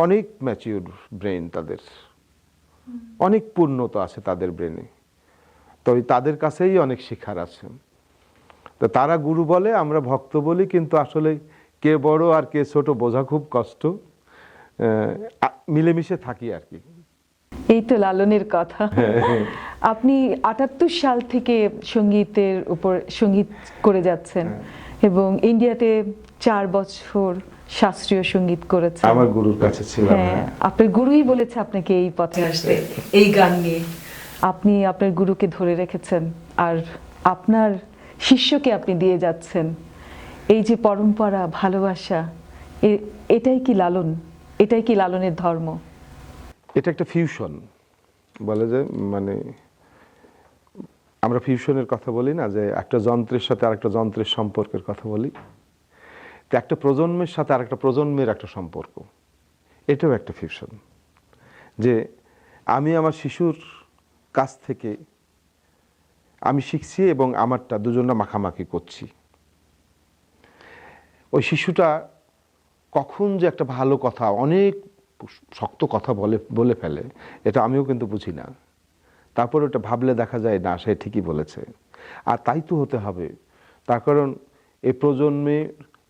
অনেক ম্যাচিউর ব্রেন তাদের, অনেক পূর্ণতা আছে তাদের ব্রেনে। তো তাদের কাছেই অনেক শেখার আছে। তো তারা গুরু বলে, আমরা ভক্ত বলি, কিন্তু আসলে কে বড় আর কে ছোট বোঝা খুব কষ্ট। মিলেমিশে থাকি আর কি। এই তো লালনের কথা। আপনি ৭৮ সাল থেকে সঙ্গীতের উপর সঙ্গীত করে যাচ্ছেন এবং ইন্ডিয়াতে ৪ বছর শাস্ত্রীয় সঙ্গীত করেছেন। আমার গুরুর কাছে ছিলাম। হ্যাঁ, আপনার গুরুই বলেছে আপনাকে এই পথে আসতে, এই গান নিয়ে। আপনি আপনার গুরুকে ধরে রেখেছেন আর আপনার শিষ্যকে আপনি দিয়ে যাচ্ছেন। এই যে পরম্পরা, ভালোবাসা, এটাই কি লালন? এটাই কি লালনের ধর্ম? এটা একটা ফিউশন বলে, যে মানে আমরা ফিউশনের কথা বলি না, যে একটা যন্ত্রের সাথে আরেকটা যন্ত্রের সম্পর্কের কথা বলি। তো একটা প্রজন্মের সাথে আরেকটা প্রজন্মের একটা সম্পর্ক, এটাও একটা ফিউশন। যে আমি আমার শিশুর কাছ থেকে আমি শিখছি এবং আমারটা দুজনরা মাখামাখি করছি। ওই শিশুটা কখন যে একটা ভালো কথা, অনেক শক্ত কথা বলে ফেলে, এটা আমিও কিন্তু বুঝি না। তারপর ওটা ভাবলে দেখা যায় না, সে ঠিকই বলেছে। আর তাই তো হতে হবে। তার কারণ এই প্রজন্মে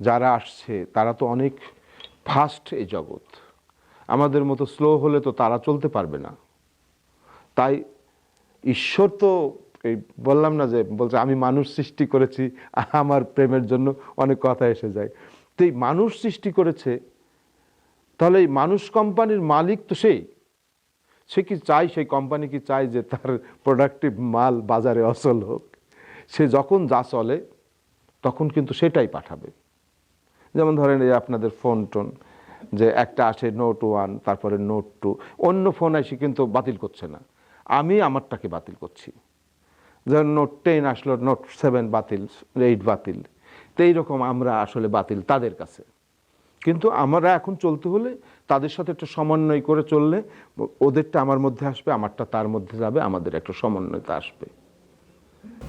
যারা আসছে তারা তো অনেক ফাস্ট এই জগৎ। আমাদের মতো স্লো হলে তো তারা চলতে পারবে না। তাই ঈশ্বর তো এই বললাম না, যে বলছে আমি মানুষ সৃষ্টি করেছি, আমার প্রেমের জন্য অনেক কথা এসে যায়। তো এই মানুষ সৃষ্টি করেছে, তাহলে এই মানুষ কোম্পানির মালিক তো সে কি চায়, সেই কোম্পানি কি চায় যে তার প্রোডাক্টিভ মাল বাজারে অচল হোক? সে যখন যা চলে তখন কিন্তু সেটাই পাঠাবে। যেমন ধরেন এই আপনাদের ফোন টোন, যে একটা আসে Note 1, তারপরে Note 2, অন্য ফোন এসে কিন্তু বাতিল করছে না, আমি আমারটাকে বাতিল করছি। যেমন Note 10 আসলো, Note 7 বাতিল, 8 বাতিল। তো এইরকম আমরা আসলে বাতিল তাদের কাছে। কিন্তু আমরা এখন চলতে হলে তাদের সাথে একটা সমন্বয় করে চললে, ওদেরটা আমার মধ্যে আসবে, আমারটা তার মধ্যে যাবে, আমাদের একটা সমন্বয়তা আসবে।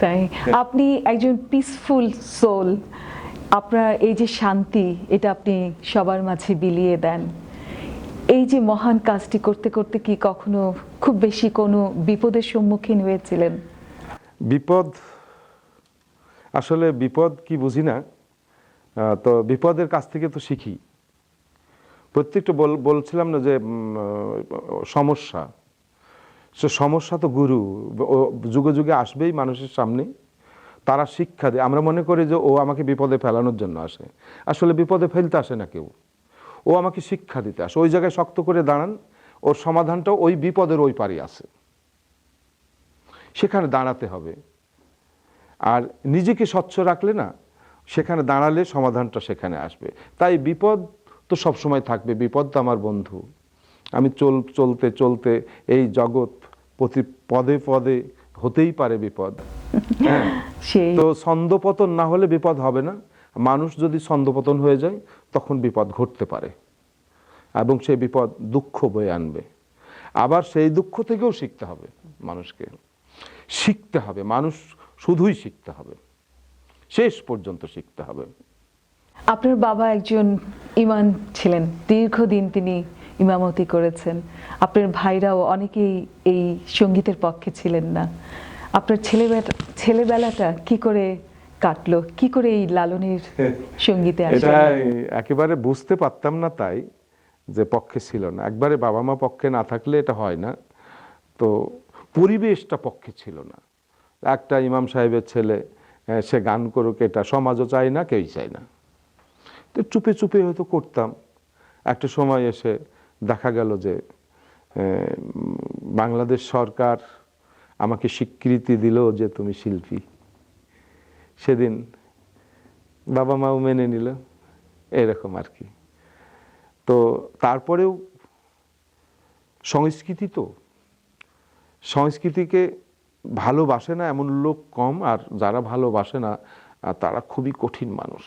তাই আপনি একজন পিসফুল সোল। আপনার এই যে শান্তি, এটা আপনি সবার মাঝে বিলিয়ে দেন। এই যে মহান কাজটি করতে করতে কি কখনো খুব বেশি কোনো বিপদের সম্মুখীন হয়েছিলেন? বিপদ, আসলে বিপদ কি বুঝি না। তো বিপদের কাছ থেকে তো শিখি। প্রত্যেকটা বলছিলাম না যে সমস্যা, সে সমস্যা তো গুরু যুগে যুগে আসবেই মানুষের সামনে। তারা শিক্ষা দেয়। আমরা মনে করি যে ও আমাকে বিপদে ফেলানোর জন্য আসে, আসলে বিপদে ফেলতে আসে না কেউ। ও আমাকে শিক্ষা দিতে আসে। ওই জায়গায় শক্ত করে দাঁড়ান, ওর সমাধানটাও ওই বিপদের ওই পারে আছে, সেখানে দাঁড়াতে হবে। আর নিজেকে স্বচ্ছ রাখলে না, সেখানে দাঁড়ালে সমাধানটা সেখানে আসবে। তাই বিপদ তো সবসময় থাকবে, বিপদ তো আমার বন্ধু। আমি চলতে চলতে এই জগৎ প্রতি পদে পদে হতেই পারে বিপদ। হ্যাঁ, তো ছন্দপতন না হলে বিপদ হবে না। মানুষ যদি ছন্দপতন হয়ে যায় তখন বিপদ ঘটতে পারে, এবং সেই বিপদ দুঃখ বয়ে আনবে। আবার সেই দুঃখ থেকেও শিখতে হবে, মানুষকে শিখতে হবে। মানুষ শুধুই শিখতে হবে, শেষ পর্যন্ত শিখতে হবে। আপনার বাবা একজন ইমাম ছিলেন, দীর্ঘদিন তিনি ইমামতি করেছেন। আপনার ভাইরাও অনেকেই এই সঙ্গীতের পক্ষে ছিলেন না। আপনার ছেলেবেলাটা কি করে কাটলো, কি করে এই লালনের সঙ্গীতে আসলেন? এটা একেবারে বুঝতে পারতাম না, তাই যে পক্ষে ছিল না। একবারে বাবা মা পক্ষে না থাকলে এটা হয় না। তো পরিবেশটা পক্ষে ছিল না। একটা ইমাম সাহেবের ছেলে, সে গান করুক, এটা সমাজও চায় না, কেউই চায় না। তো চুপে চুপে হয়তো করতাম। একটা সময় এসে দেখা গেল যে বাংলাদেশ সরকার আমাকে স্বীকৃতি দিল যে তুমি শিল্পী। সেদিন বাবা মাও মেনে নিল, এরকম আর কি। তো তারপরেও সংস্কৃতি, তো সংস্কৃতিকে ভালোবাসে না এমন লোক কম, আর যারা ভালোবাসে না তারা খুবই কঠিন মানুষ।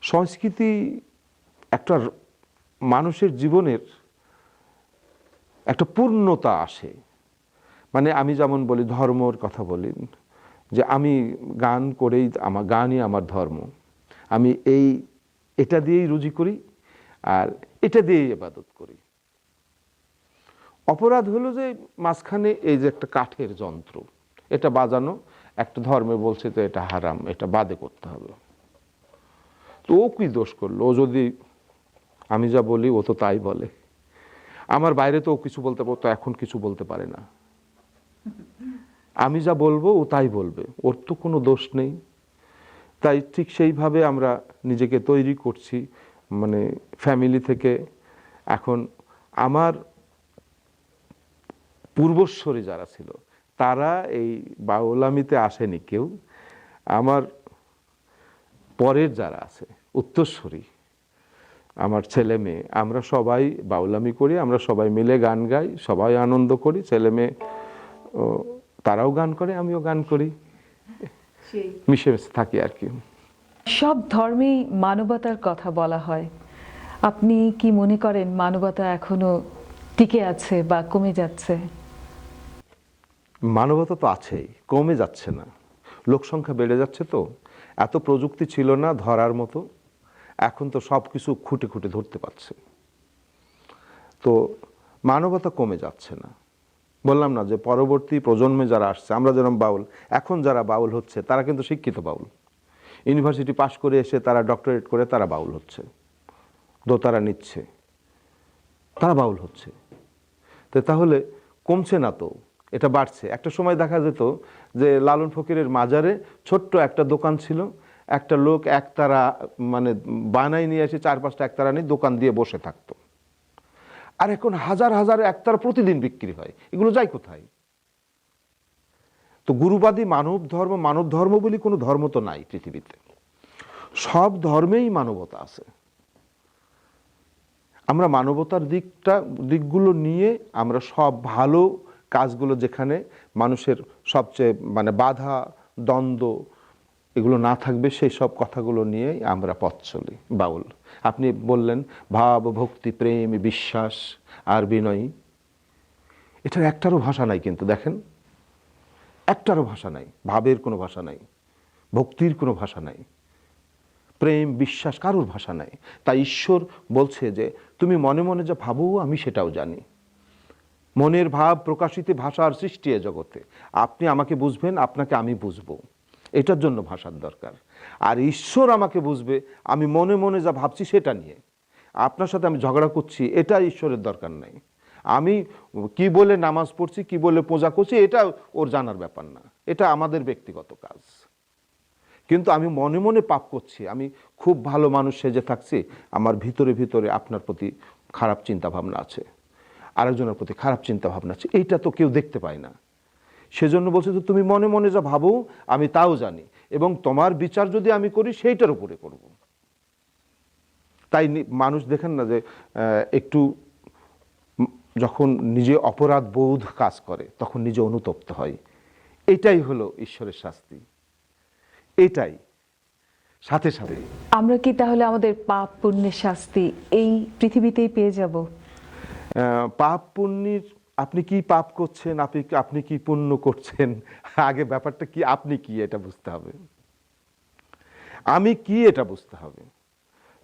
সংস্কৃতি একটা মানুষের জীবনের একটা পূর্ণতা আসে। মানে আমি যেমন বলি, ধর্মর কথা বলি, যে আমি গান করেই, আমার গানই আমার ধর্ম, আমি এটা দিয়েই রুজি করি আর এটা দিয়েই ইবাদত করি। অপরাধ হলো যে মাঝখানে এই যে একটা কাঠের যন্ত্র, এটা বাজানো, একটা ধর্মে বলছে তো এটা হারাম, এটা বাদে করতে হবে। তো ও কি দোষ করলো? ও যদি আমি যা বলি ও তো তাই বলে, আমার বাইরে তো ও কিছু বলতে পারতো, এখন কিছু বলতে পারে না। আমি যা বলবো ও তাই বলবে, ওর তো কোনো দোষ নেই। তাই ঠিক সেইভাবে আমরা নিজেকে তৈরি করছি, মানে ফ্যামিলি থেকে। এখন আমার পূর্বশ্বরী যারা ছিল তারা এই বাউলামিতে আসেনি কেউ। আমার পরের যারা আছে, উত্তরস্বরী, আমার ছেলে মেয়ে, আমরা সবাই বাউলামি করি, আমরা সবাই মিলে গান গাই, সবাই আনন্দ করি, ছেলে মেয়ে তারাও গান করে, আমিও গান করি, মিশে মিশে থাকি আর কি। সব ধর্মেই মানবতার কথা বলা হয়। আপনি কি মনে করেন মানবতা এখনো টিকে আছে বা কমে যাচ্ছে? মানবতা তো আছেই, কমে যাচ্ছে না। লোকসংখ্যা বেড়ে যাচ্ছে, তো এত প্রযুক্তি ছিল না ধরার মতো, এখন তো সব কিছু খুঁটে খুঁটে ধরতে পারছে। তো মানবতা কমে যাচ্ছে না। বললাম না যে পরবর্তী প্রজন্মে যারা আসছে, আমরা যেরকম বাউল, এখন যারা বাউল হচ্ছে তারা কিন্তু শিক্ষিত বাউল, ইউনিভার্সিটি পাশ করে এসে তারা ডক্টরেট করে তারা বাউল হচ্ছে, দোতারা নিচ্ছে, তারা বাউল হচ্ছে। তো তাহলে কমছে না তো, এটা বাড়ছে। একটা সময় দেখা যেত যে লালন ফকিরের মাজারে ছোট্ট একটা দোকান ছিল, একটা লোক একতারা মানে বানাই নিয়ে এসে 4-5টা একতারা নিয়ে দোকান দিয়ে বসে থাকতো। আর এখন হাজার হাজার একতারা প্রতিদিন বিক্রি হয়, এগুলো যায় কোথায়? তো গুরুবাদী মানব ধর্ম বলে কোনো ধর্ম তো নাই পৃথিবীতে, সব ধর্মেই মানবতা আছে। আমরা মানবতার দিকগুলো নিয়ে আমরা সব ভালো কাজগুলো, যেখানে মানুষের সবচেয়ে মানে বাধা দ্বন্দ্ব এগুলো না থাকবে, সেই সব কথাগুলো নিয়েই আমরা পথ চলি। বাউল, আপনি বললেন ভাব, ভক্তি, প্রেম, বিশ্বাস আর বিনয়ী, এটার একটারও ভাষা নাই কিন্তু, দেখেন একটারও ভাষা নাই। ভাবের কোনো ভাষা নাই, ভক্তির কোনো ভাষা নাই, প্রেম বিশ্বাস কারোর ভাষা নাই। তাই ঈশ্বর বলছে যে তুমি মনে মনে যা ভাবো আমি সেটাও জানি। মনের ভাব প্রকাশিত ভাষার সৃষ্টি এ জগতে, আপনি আমাকে বুঝবেন, আপনাকে আমি বুঝবো, এটার জন্য ভাষার দরকার। আর ঈশ্বর আমাকে বুঝবে আমি মনে মনে যা ভাবছি সেটা নিয়ে। আপনার সাথে আমি ঝগড়া করছি, এটা ঈশ্বরের দরকার নাই। আমি কি বলে নামাজ পড়ছি, কি বলে পূজা করছি, এটা ওর জানার ব্যাপার না, এটা আমাদের ব্যক্তিগত কাজ। কিন্তু আমি মনে মনে পাপ করছি, আমি খুব ভালো মানুষ সেজে থাকছি, আমার ভিতরে ভিতরে আপনার প্রতি খারাপ চিন্তা ভাবনা আছে, আরেকজনের প্রতি খারাপ চিন্তা ভাবনা আছে, এইটা তো কেউ দেখতে পায় না। সেজন্য বলছে যে তুমি মনে মনে যা ভাবো আমি তাও জানি, এবং তোমার বিচার যদি আমি করি সেইটার উপরে করব। তাই মানুষ দেখেন না যে একটু যখন নিজে অপরাধ বোধ কাজ করে তখন নিজে অনুতপ্ত হয়। এটাই হলো ঈশ্বরের শাস্তি, এটাই। সাথে সাথে আমরা কি তাহলে আমাদের পাপ পুণ্যের শাস্তি এই পৃথিবীতেই পেয়ে যাব? পাপ পুণ্যের, আপনি কি পাপ করছেন, আপনি কি পুণ্য করছেন, আগে ব্যাপারটা কি, আপনি কি এটা বুঝতে হবে, আমি কি এটা বুঝতে হবে।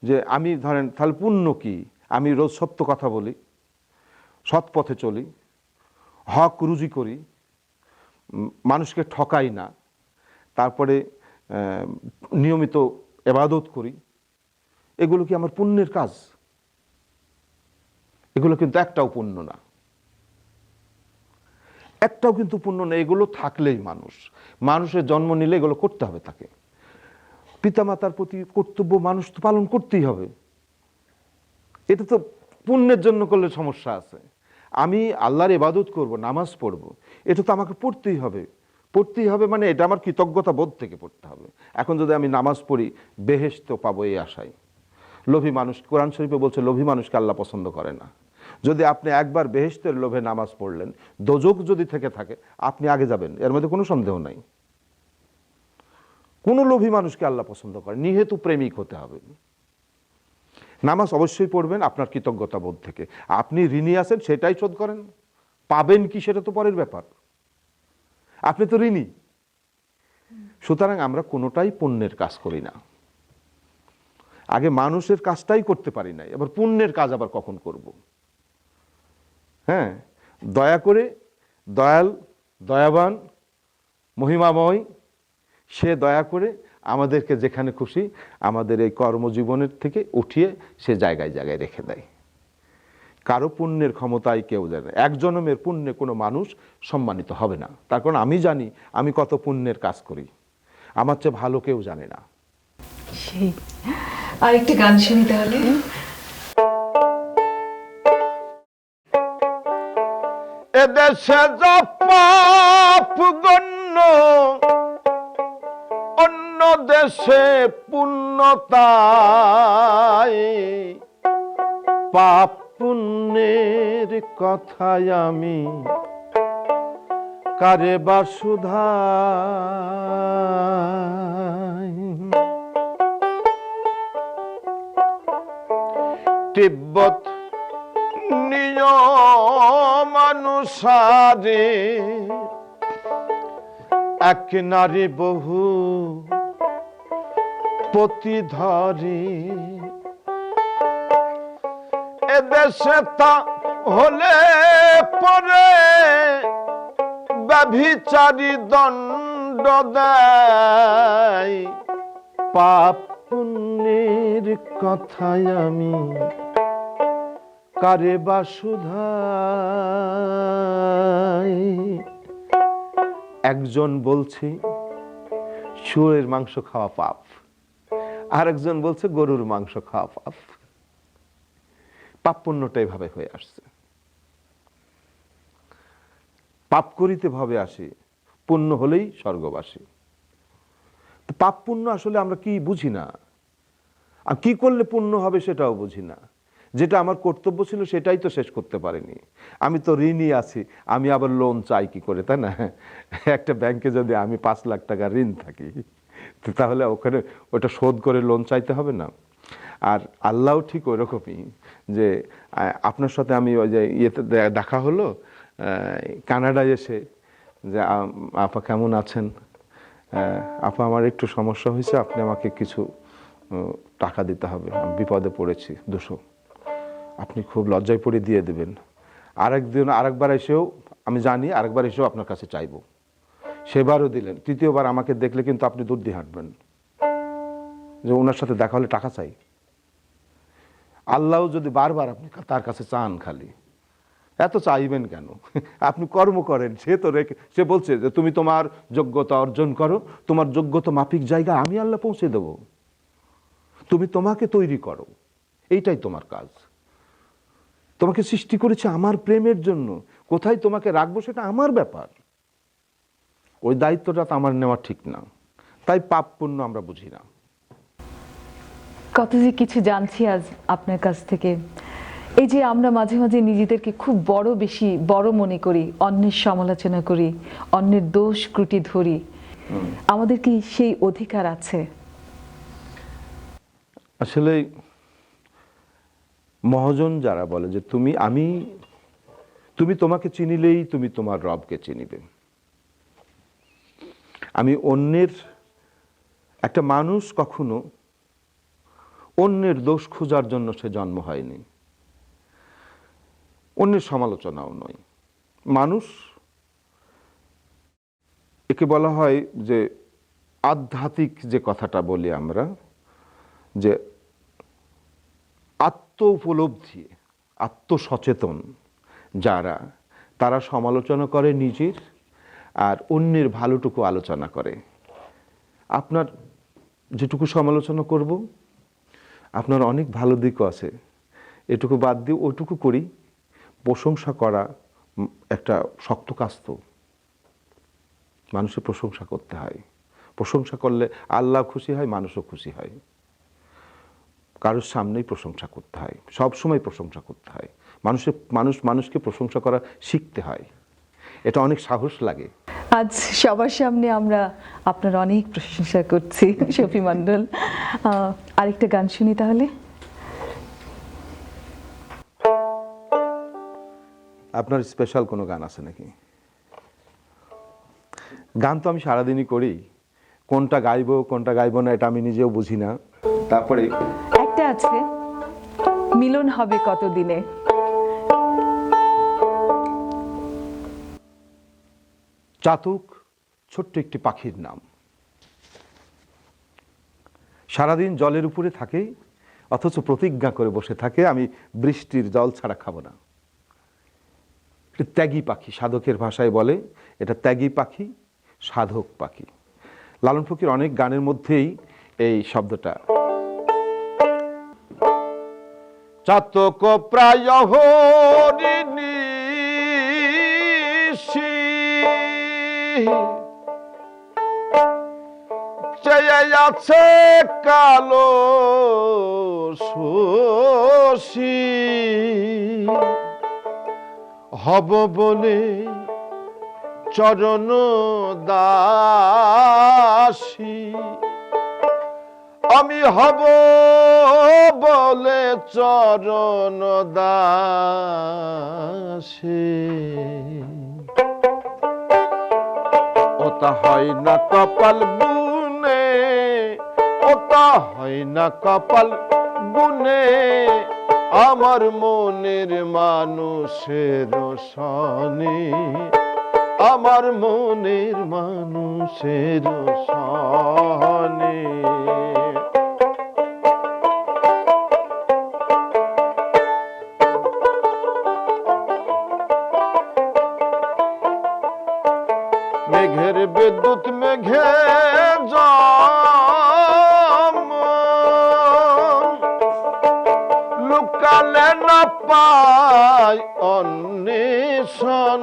যে আমি ধরেন তাহলে পুণ্য কি, আমি রোজ সত্য কথা বলি, সৎ পথে চলি, হক রুজি করি, মানুষকে ঠকাই না, তারপরে নিয়মিত ইবাদত করি, এগুলো কি আমার পুণ্যের কাজ? এগুলো কিন্তু একটাও পুণ্য না, একটাও কিন্তু পুণ্য না। এগুলো থাকলেই মানুষের জন্ম নিলে এগুলো করতে হবে তাকে। পিতামাতার প্রতি কর্তব্য মানুষ তো পালন করতেই হবে, এটা তো পুণ্যের জন্য করলে সমস্যা আছে। আমি আল্লাহর ইবাদত করব, নামাজ পড়ব, এটা তো আমাকে পড়তেই হবে। পড়তেই হবে মানে এটা আমার কৃতজ্ঞতা বোধ থেকে পড়তে হবে। এখন যদি আমি নামাজ পড়ি বেহেশত পাবো এই আশায়, লোভী মানুষ, কোরআন শরীফে বলছে লোভী মানুষকে আল্লাহ পছন্দ করে না। যদি আপনি একবার বেহেশতের লোভে নামাজ পড়লেন, দোজখ যদি থেকে থাকে আপনি আগে যাবেন, এর মধ্যে কোনো সন্দেহ নাই। কোনো লোভী মানুষকে আল্লাহ পছন্দ করে, নিহেতু প্রেমিক হতে হবে। নামাজ অবশ্যই পড়বেন আপনার কৃতজ্ঞতা বোধ থেকে। আপনি ঋণী আছেন সেটাই শোধ করেন, পাবেন কি সেটা তো পরের ব্যাপার, আপনি তো ঋণী। সুতরাং আমরা কোনোটাই পুণ্যের কাজ করি না, আগে মানুষের কাজটাই করতে পারি নাই, এবার পুণ্যের কাজ আবার কখন করব? হ্যাঁ, দয়া করে দয়াল, দয়াবান, মহিমাময় সে দয়া করে আমাদেরকে যেখানে খুশি আমাদের এই কর্মজীবনের থেকে উঠিয়ে সে জায়গায় জায়গায় রেখে দেয়। কারো পুণ্যের ক্ষমতায় কেউ জানে, এক জন্মের পুণ্যে কোনো মানুষ সম্মানিত হবে না। তার কারণ আমি জানি আমি কত পুণ্যের কাজ করি, আমার চেয়ে ভালো কেউ জানে না। সেই আরেকটা গান শুনি তাহলে। এদেশে যা পাপ গণ্য, অন্য দেশে পুণ্যতাই, পাপ পুণ্যের কথায় আমি কারে বা শুধাই। তিব্বত নিয়মানুসারে এক নারী বহু পতি ধরে, এদেশে তা হলে পরে ব্যভিচারী দণ্ড দেয়, পাপ পুণ্যের কথায় আমি কারে বা শুধাই। একজন বলছে শুয়োরের মাংস খাওয়া পাপ, আর একজন বলছে গরুর মাংস খাওয়া পাপ। পাপ পুণ্যটা এভাবে হয়ে আসছে, পাপ করিতে ভাবে আসি, পুণ্য হলেই স্বর্গবাসী। পাপ পুণ্য আসলে আমরা কি বুঝি না, আর কি করলে পুণ্য হবে সেটাও বুঝি না। যেটা আমার কর্তব্য ছিল সেটাই তো শেষ করতে পারিনি। আমি তো ঋণই আছি, আমি আবার লোন চাই কি করে, তাই না? একটা ব্যাংকে যদি আমি 5 লাখ টাকা ঋণ থাকি, তাহলে ওখানে ওটা শোধ করে লোন চাইতে হবে না? আর আল্লাহও ঠিক ওই রকমই, যে আপনার সাথে আমি ওই যে ইয়েতে দেখা হলো কানাডায় এসে, যে আপা কেমন আছেন, আপা আমার একটু সমস্যা হয়েছে, আপনি আমাকে কিছু টাকা দিতে হবে, আমি বিপদে পড়েছি 200, আপনি খুব লজ্জায় পড়ে দিয়ে দেবেন। আরেকবার এসেও আমি জানি, আরেকবার এসেও আপনার কাছে চাইবো, সেবারও দিলেন। তৃতীয়বার আমাকে দেখলে কিন্তু আপনি দূর দিয়ে হাঁটবেন, যে ওনার সাথে দেখা হলে টাকা চাই। আল্লাহ যদি বারবার আপনি তার কাছে চান, খালি এত চাইবেন কেন? আপনি কর্ম করেন, সে বলছে যে তুমি তোমার যোগ্যতা অর্জন করো, তোমার যোগ্যতা মাফিক জায়গা আমি আল্লাহ পৌঁছে দেব, তুমি তোমাকে তৈরি করো, এইটাই তোমার কাজ। তোমাকে সৃষ্টি করেছে আমার প্রেমের জন্য, কোথায় তোমাকে রাখবো সেটা আমার ব্যাপার, ওই দায়িত্বটা তো আমার নেওয়া ঠিক না। তাই পাপ পুণ্য আমরা বুঝি না। কত যে কিছু জানছি আজ আপনার কাছ থেকে। এই যে আমরা মাঝে মাঝে নিজেদেরকে খুব বেশি বড় মনে করি, অন্যের সমালোচনা করি, অন্যের দোষ ত্রুটি ধরি, আমাদের কি সেই অধিকার আছে? আসলে মহাজন যারা বলে যে তুমি তোমাকে চিনিলেই তুমি তোমার রবকে চিনিবে। আমি অন্যের, একটা মানুষ কখনো অন্যের দোষ খোঁজার জন্য সে জন্ম হয়নি, অন্যের সমালোচনাও নয়। মানুষ, একে বলা হয় যে আধ্যাত্মিক যে কথাটা বলি আমরা, যে আত্ম উপলব্ধি, আত্মসচেতন যারা, তারা সমালোচনা করে নিজের, আর অন্যের ভালোটুকু আলোচনা করে। আপনার যেটুকু সমালোচনা করব, আপনার অনেক ভালো দিকও আছে, এটুকু বাদ দিয়ে ওটুকু করি। প্রশংসা করা একটা শক্ত কাজ, তো মানুষের প্রশংসা করতে হয়। প্রশংসা করলে আল্লাহ খুশি হয়, মানুষও খুশি হয়। কারোর সামনেই প্রশংসা করতে হয়, সব সময় প্রশংসা করতে হয়। মানুষকে প্রশংসা করা শিখতে হয়, এটা অনেক সাহস লাগে। আজ সবার সামনে আমরা আপনার অনেক প্রশংসা করছি শফি মণ্ডল। আরেকটা গান শুনি তাহলে। আপনার স্পেশাল কোনো গান আছে নাকি? গান তো আমি সারাদিনই করি, কোনটা গাইবো না এটা আমি নিজেও বুঝি না। তারপরে একটা আছে, মিলন হবে কতদিনে। চাতক ছোট্ট একটি পাখির নাম, সারাদিন জলের উপরে থাকে অথচ প্রতিজ্ঞা করে বসে থাকে আমি বৃষ্টির জল ছাড়া খাবো না। এটা ত্যাগী পাখি, সাধকের ভাষায় বলে এটা ত্যাগী পাখি, সাধক পাখি। লালন ফকির অনেক গানের মধ্যেই এই শব্দটা। চাতক প্রায় হরিণী চেয়ে আছে কালো শশী, হব বলে চরণ দাসী, আমি হব বলে চরণ দাসী। ওটা হয় না কপাল গুনে, ওটা হয় না কপাল গুনে, আমার মনের মানুষের সনে, আমার মনের মানুষের সনে। মেঘের বিদ্যুৎ মেঘে লুকালে না পায় অন্বেষণ,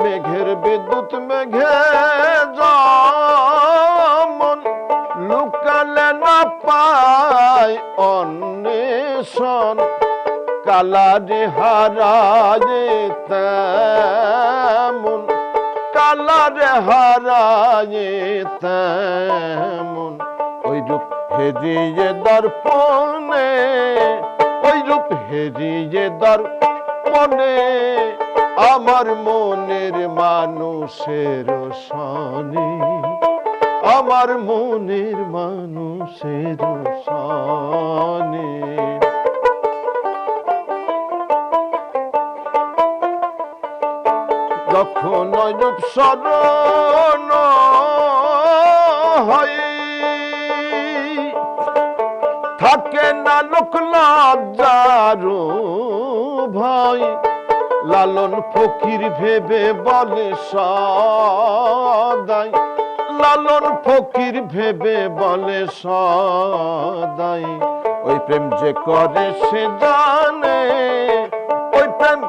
মেঘের বিদ্যুৎ মেঘে লুকালে না পায় অন্বেষণ, কালারে হারায় তেমন, কালারে হারায় তেমন, ওই রূপ হেরিয়ে দর্পণে, ওই রূপ হেরিয়ে দর্পণে, আমার মনের মানুষের সনে, আমার মনের মানুষের সনে। যখন রূপ স্মরণ হয়, থাকে না লোক লজ্জার ভয়, লালন ফকির ভেবে বলে সদাই, লালন ফকির ভেবে বলে সদাই, ওই প্রেম যে করে সে জানে, ওই প্রেম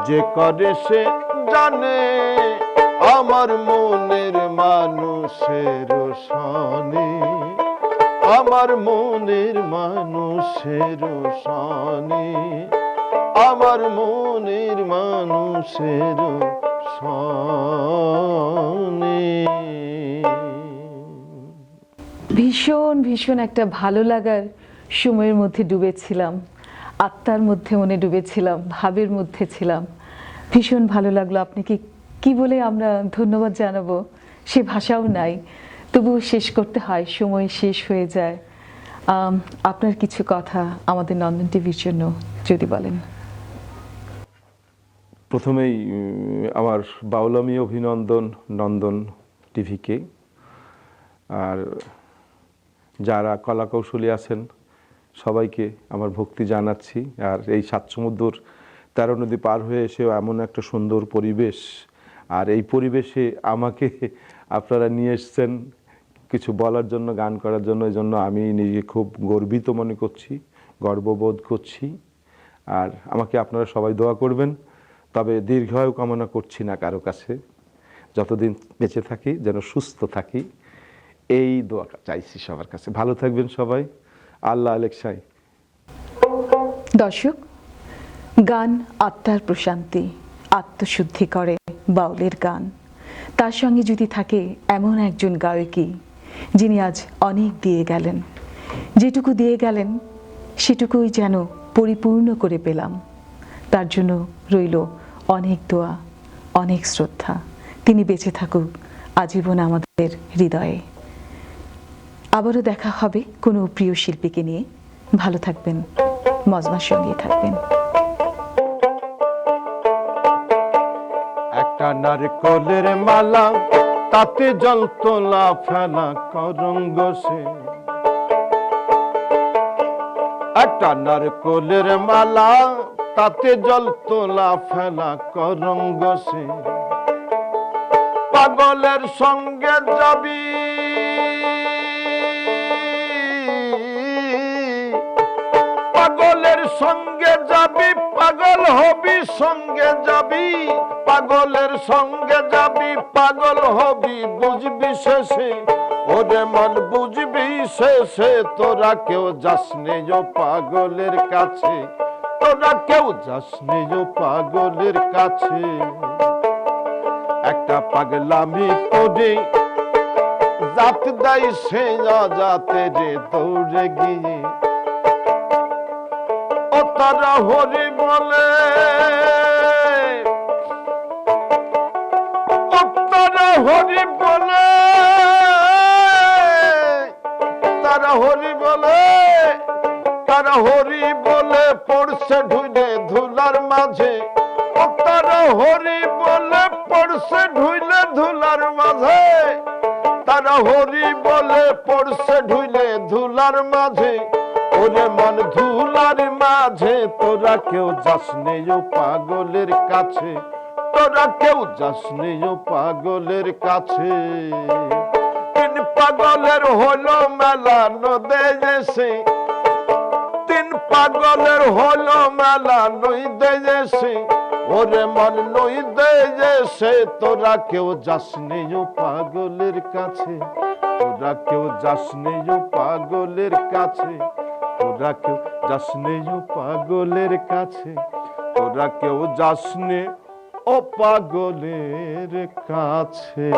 যে করে সে জানে, আমার মনের মানুষের সনে, আমার মনের মানুষের সনে, আমার মনের মানুষের সনে। ভীষণ ভীষণ একটা ভালো লাগার সময়ের মধ্যে ডুবেছিলাম, আত্মার মধ্যে মনে ডুবেছিলাম, ভাবের মধ্যে ছিলাম। ভীষণ ভালো লাগলো। আপনাকে কি বলে আমরা ধন্যবাদ জানাবো সে ভাষাও নাই, তবুও শেষ করতে হয়, সময় শেষ হয়ে যায়। আপনার কিছু কথা আমাদের নন্দন টিভির জন্য যদি বলেন। প্রথমেই আমার বাউলামি অভিনন্দন নন্দন টিভিকে, আর যারা কলাকৌশলী আছেন সবাইকে আমার ভক্তি জানাচ্ছি। আর এই ৭ সমুদ্র ১৩ নদী পার হয়ে এসেও এমন একটা সুন্দর পরিবেশ, আর এই পরিবেশে আমাকে আপনারা নিয়ে এসছেন কিছু বলার জন্য, গান করার জন্য। এই জন্য আমি নিজেকে খুব গর্বিত মনে করছি, গর্ববোধ করছি। আর আমাকে আপনারা সবাই দোয়া করবেন। তবে দীর্ঘায়ু কামনা করছি না কারো কাছে, যতদিন বেঁচে থাকি যেন সুস্থ থাকি, এই দোয়া চাইছি সবার কাছে। ভালো থাকবেন সবাই। আল্লাহ আলেকসাই। দর্শক, গান আত্মার প্রশান্তি, আত্মশুদ্ধি করে বাউলের গান। তার সঙ্গে যদি থাকে এমন একজন গায়কী যিনি আজ অনেক দিয়ে গেলেন, যেটুকু দিয়ে গেলেন সেটুকুই যেন পরিপূর্ণ করে পেলাম, তার জন্য রইল অনেক দোয়া, অনেক শ্রদ্ধা। তিনি বেঁচে থাকুক আজীবন আমাদের হৃদয়ে। আবারও দেখা হবে কোনো প্রিয় শিল্পীকে নিয়ে। ভালো থাকবেন, মজমার সঙ্গে থাকবেন। একটা নারকলের মালা, তাতে জল তোলা ফেলা করঙ্গ সে। একটা নারকলের মালা, তাতে জল তোলা ফেলা করঙ্গ সে। পাগলের সঙ্গে যাবি, পাগলের সঙ্গে যাবি, পাগল হবি সঙ্গে যাবি। পাগলের সঙ্গে যাবি, পাগল হবি, বুঝবি শেষে ওরে মন বুঝবি শেষে। তোরা কেউ যাসনে ও পাগলের কাছে, তোরা কেউ যাসনে ও পাগলের কাছে। একটা পাগলামি করে জাত দেয় সে জাতে রে দৌড়ে গিয়ে। ও তারা হরি বলে, ও তারা হরি বলে, তারা হরি বলে, তারা হরি বলে পড়ছে ঢুইলে ধুলার মাঝে। ও তারা হরি বলে পড়ছে ঢুইলে ধুলার মাঝে। তারা হরি বলে পড়ছে ঢুইলে ধুলার মাঝে। ওরে মন ধুলার মাঝে, তোরা কেউ যাসনে ও পাগলের কাছে, তোরা কেউ যাসনে ও পাগলের কাছে। তিন পাগলের হলো মেলা নদে এসে, তিন পাগলের হলো মেলা নইদে এসে। ওরে মন নইদে এসে, তোরা কেউ যাসনে ও পাগলের কাছে, তোরা কেউ যাসনে ও পাগলের কাছে। তোরা কেউ যাসনে ও পাগলের কাছে, তোরা কেউ যাসনে ও পাগলের কাছে।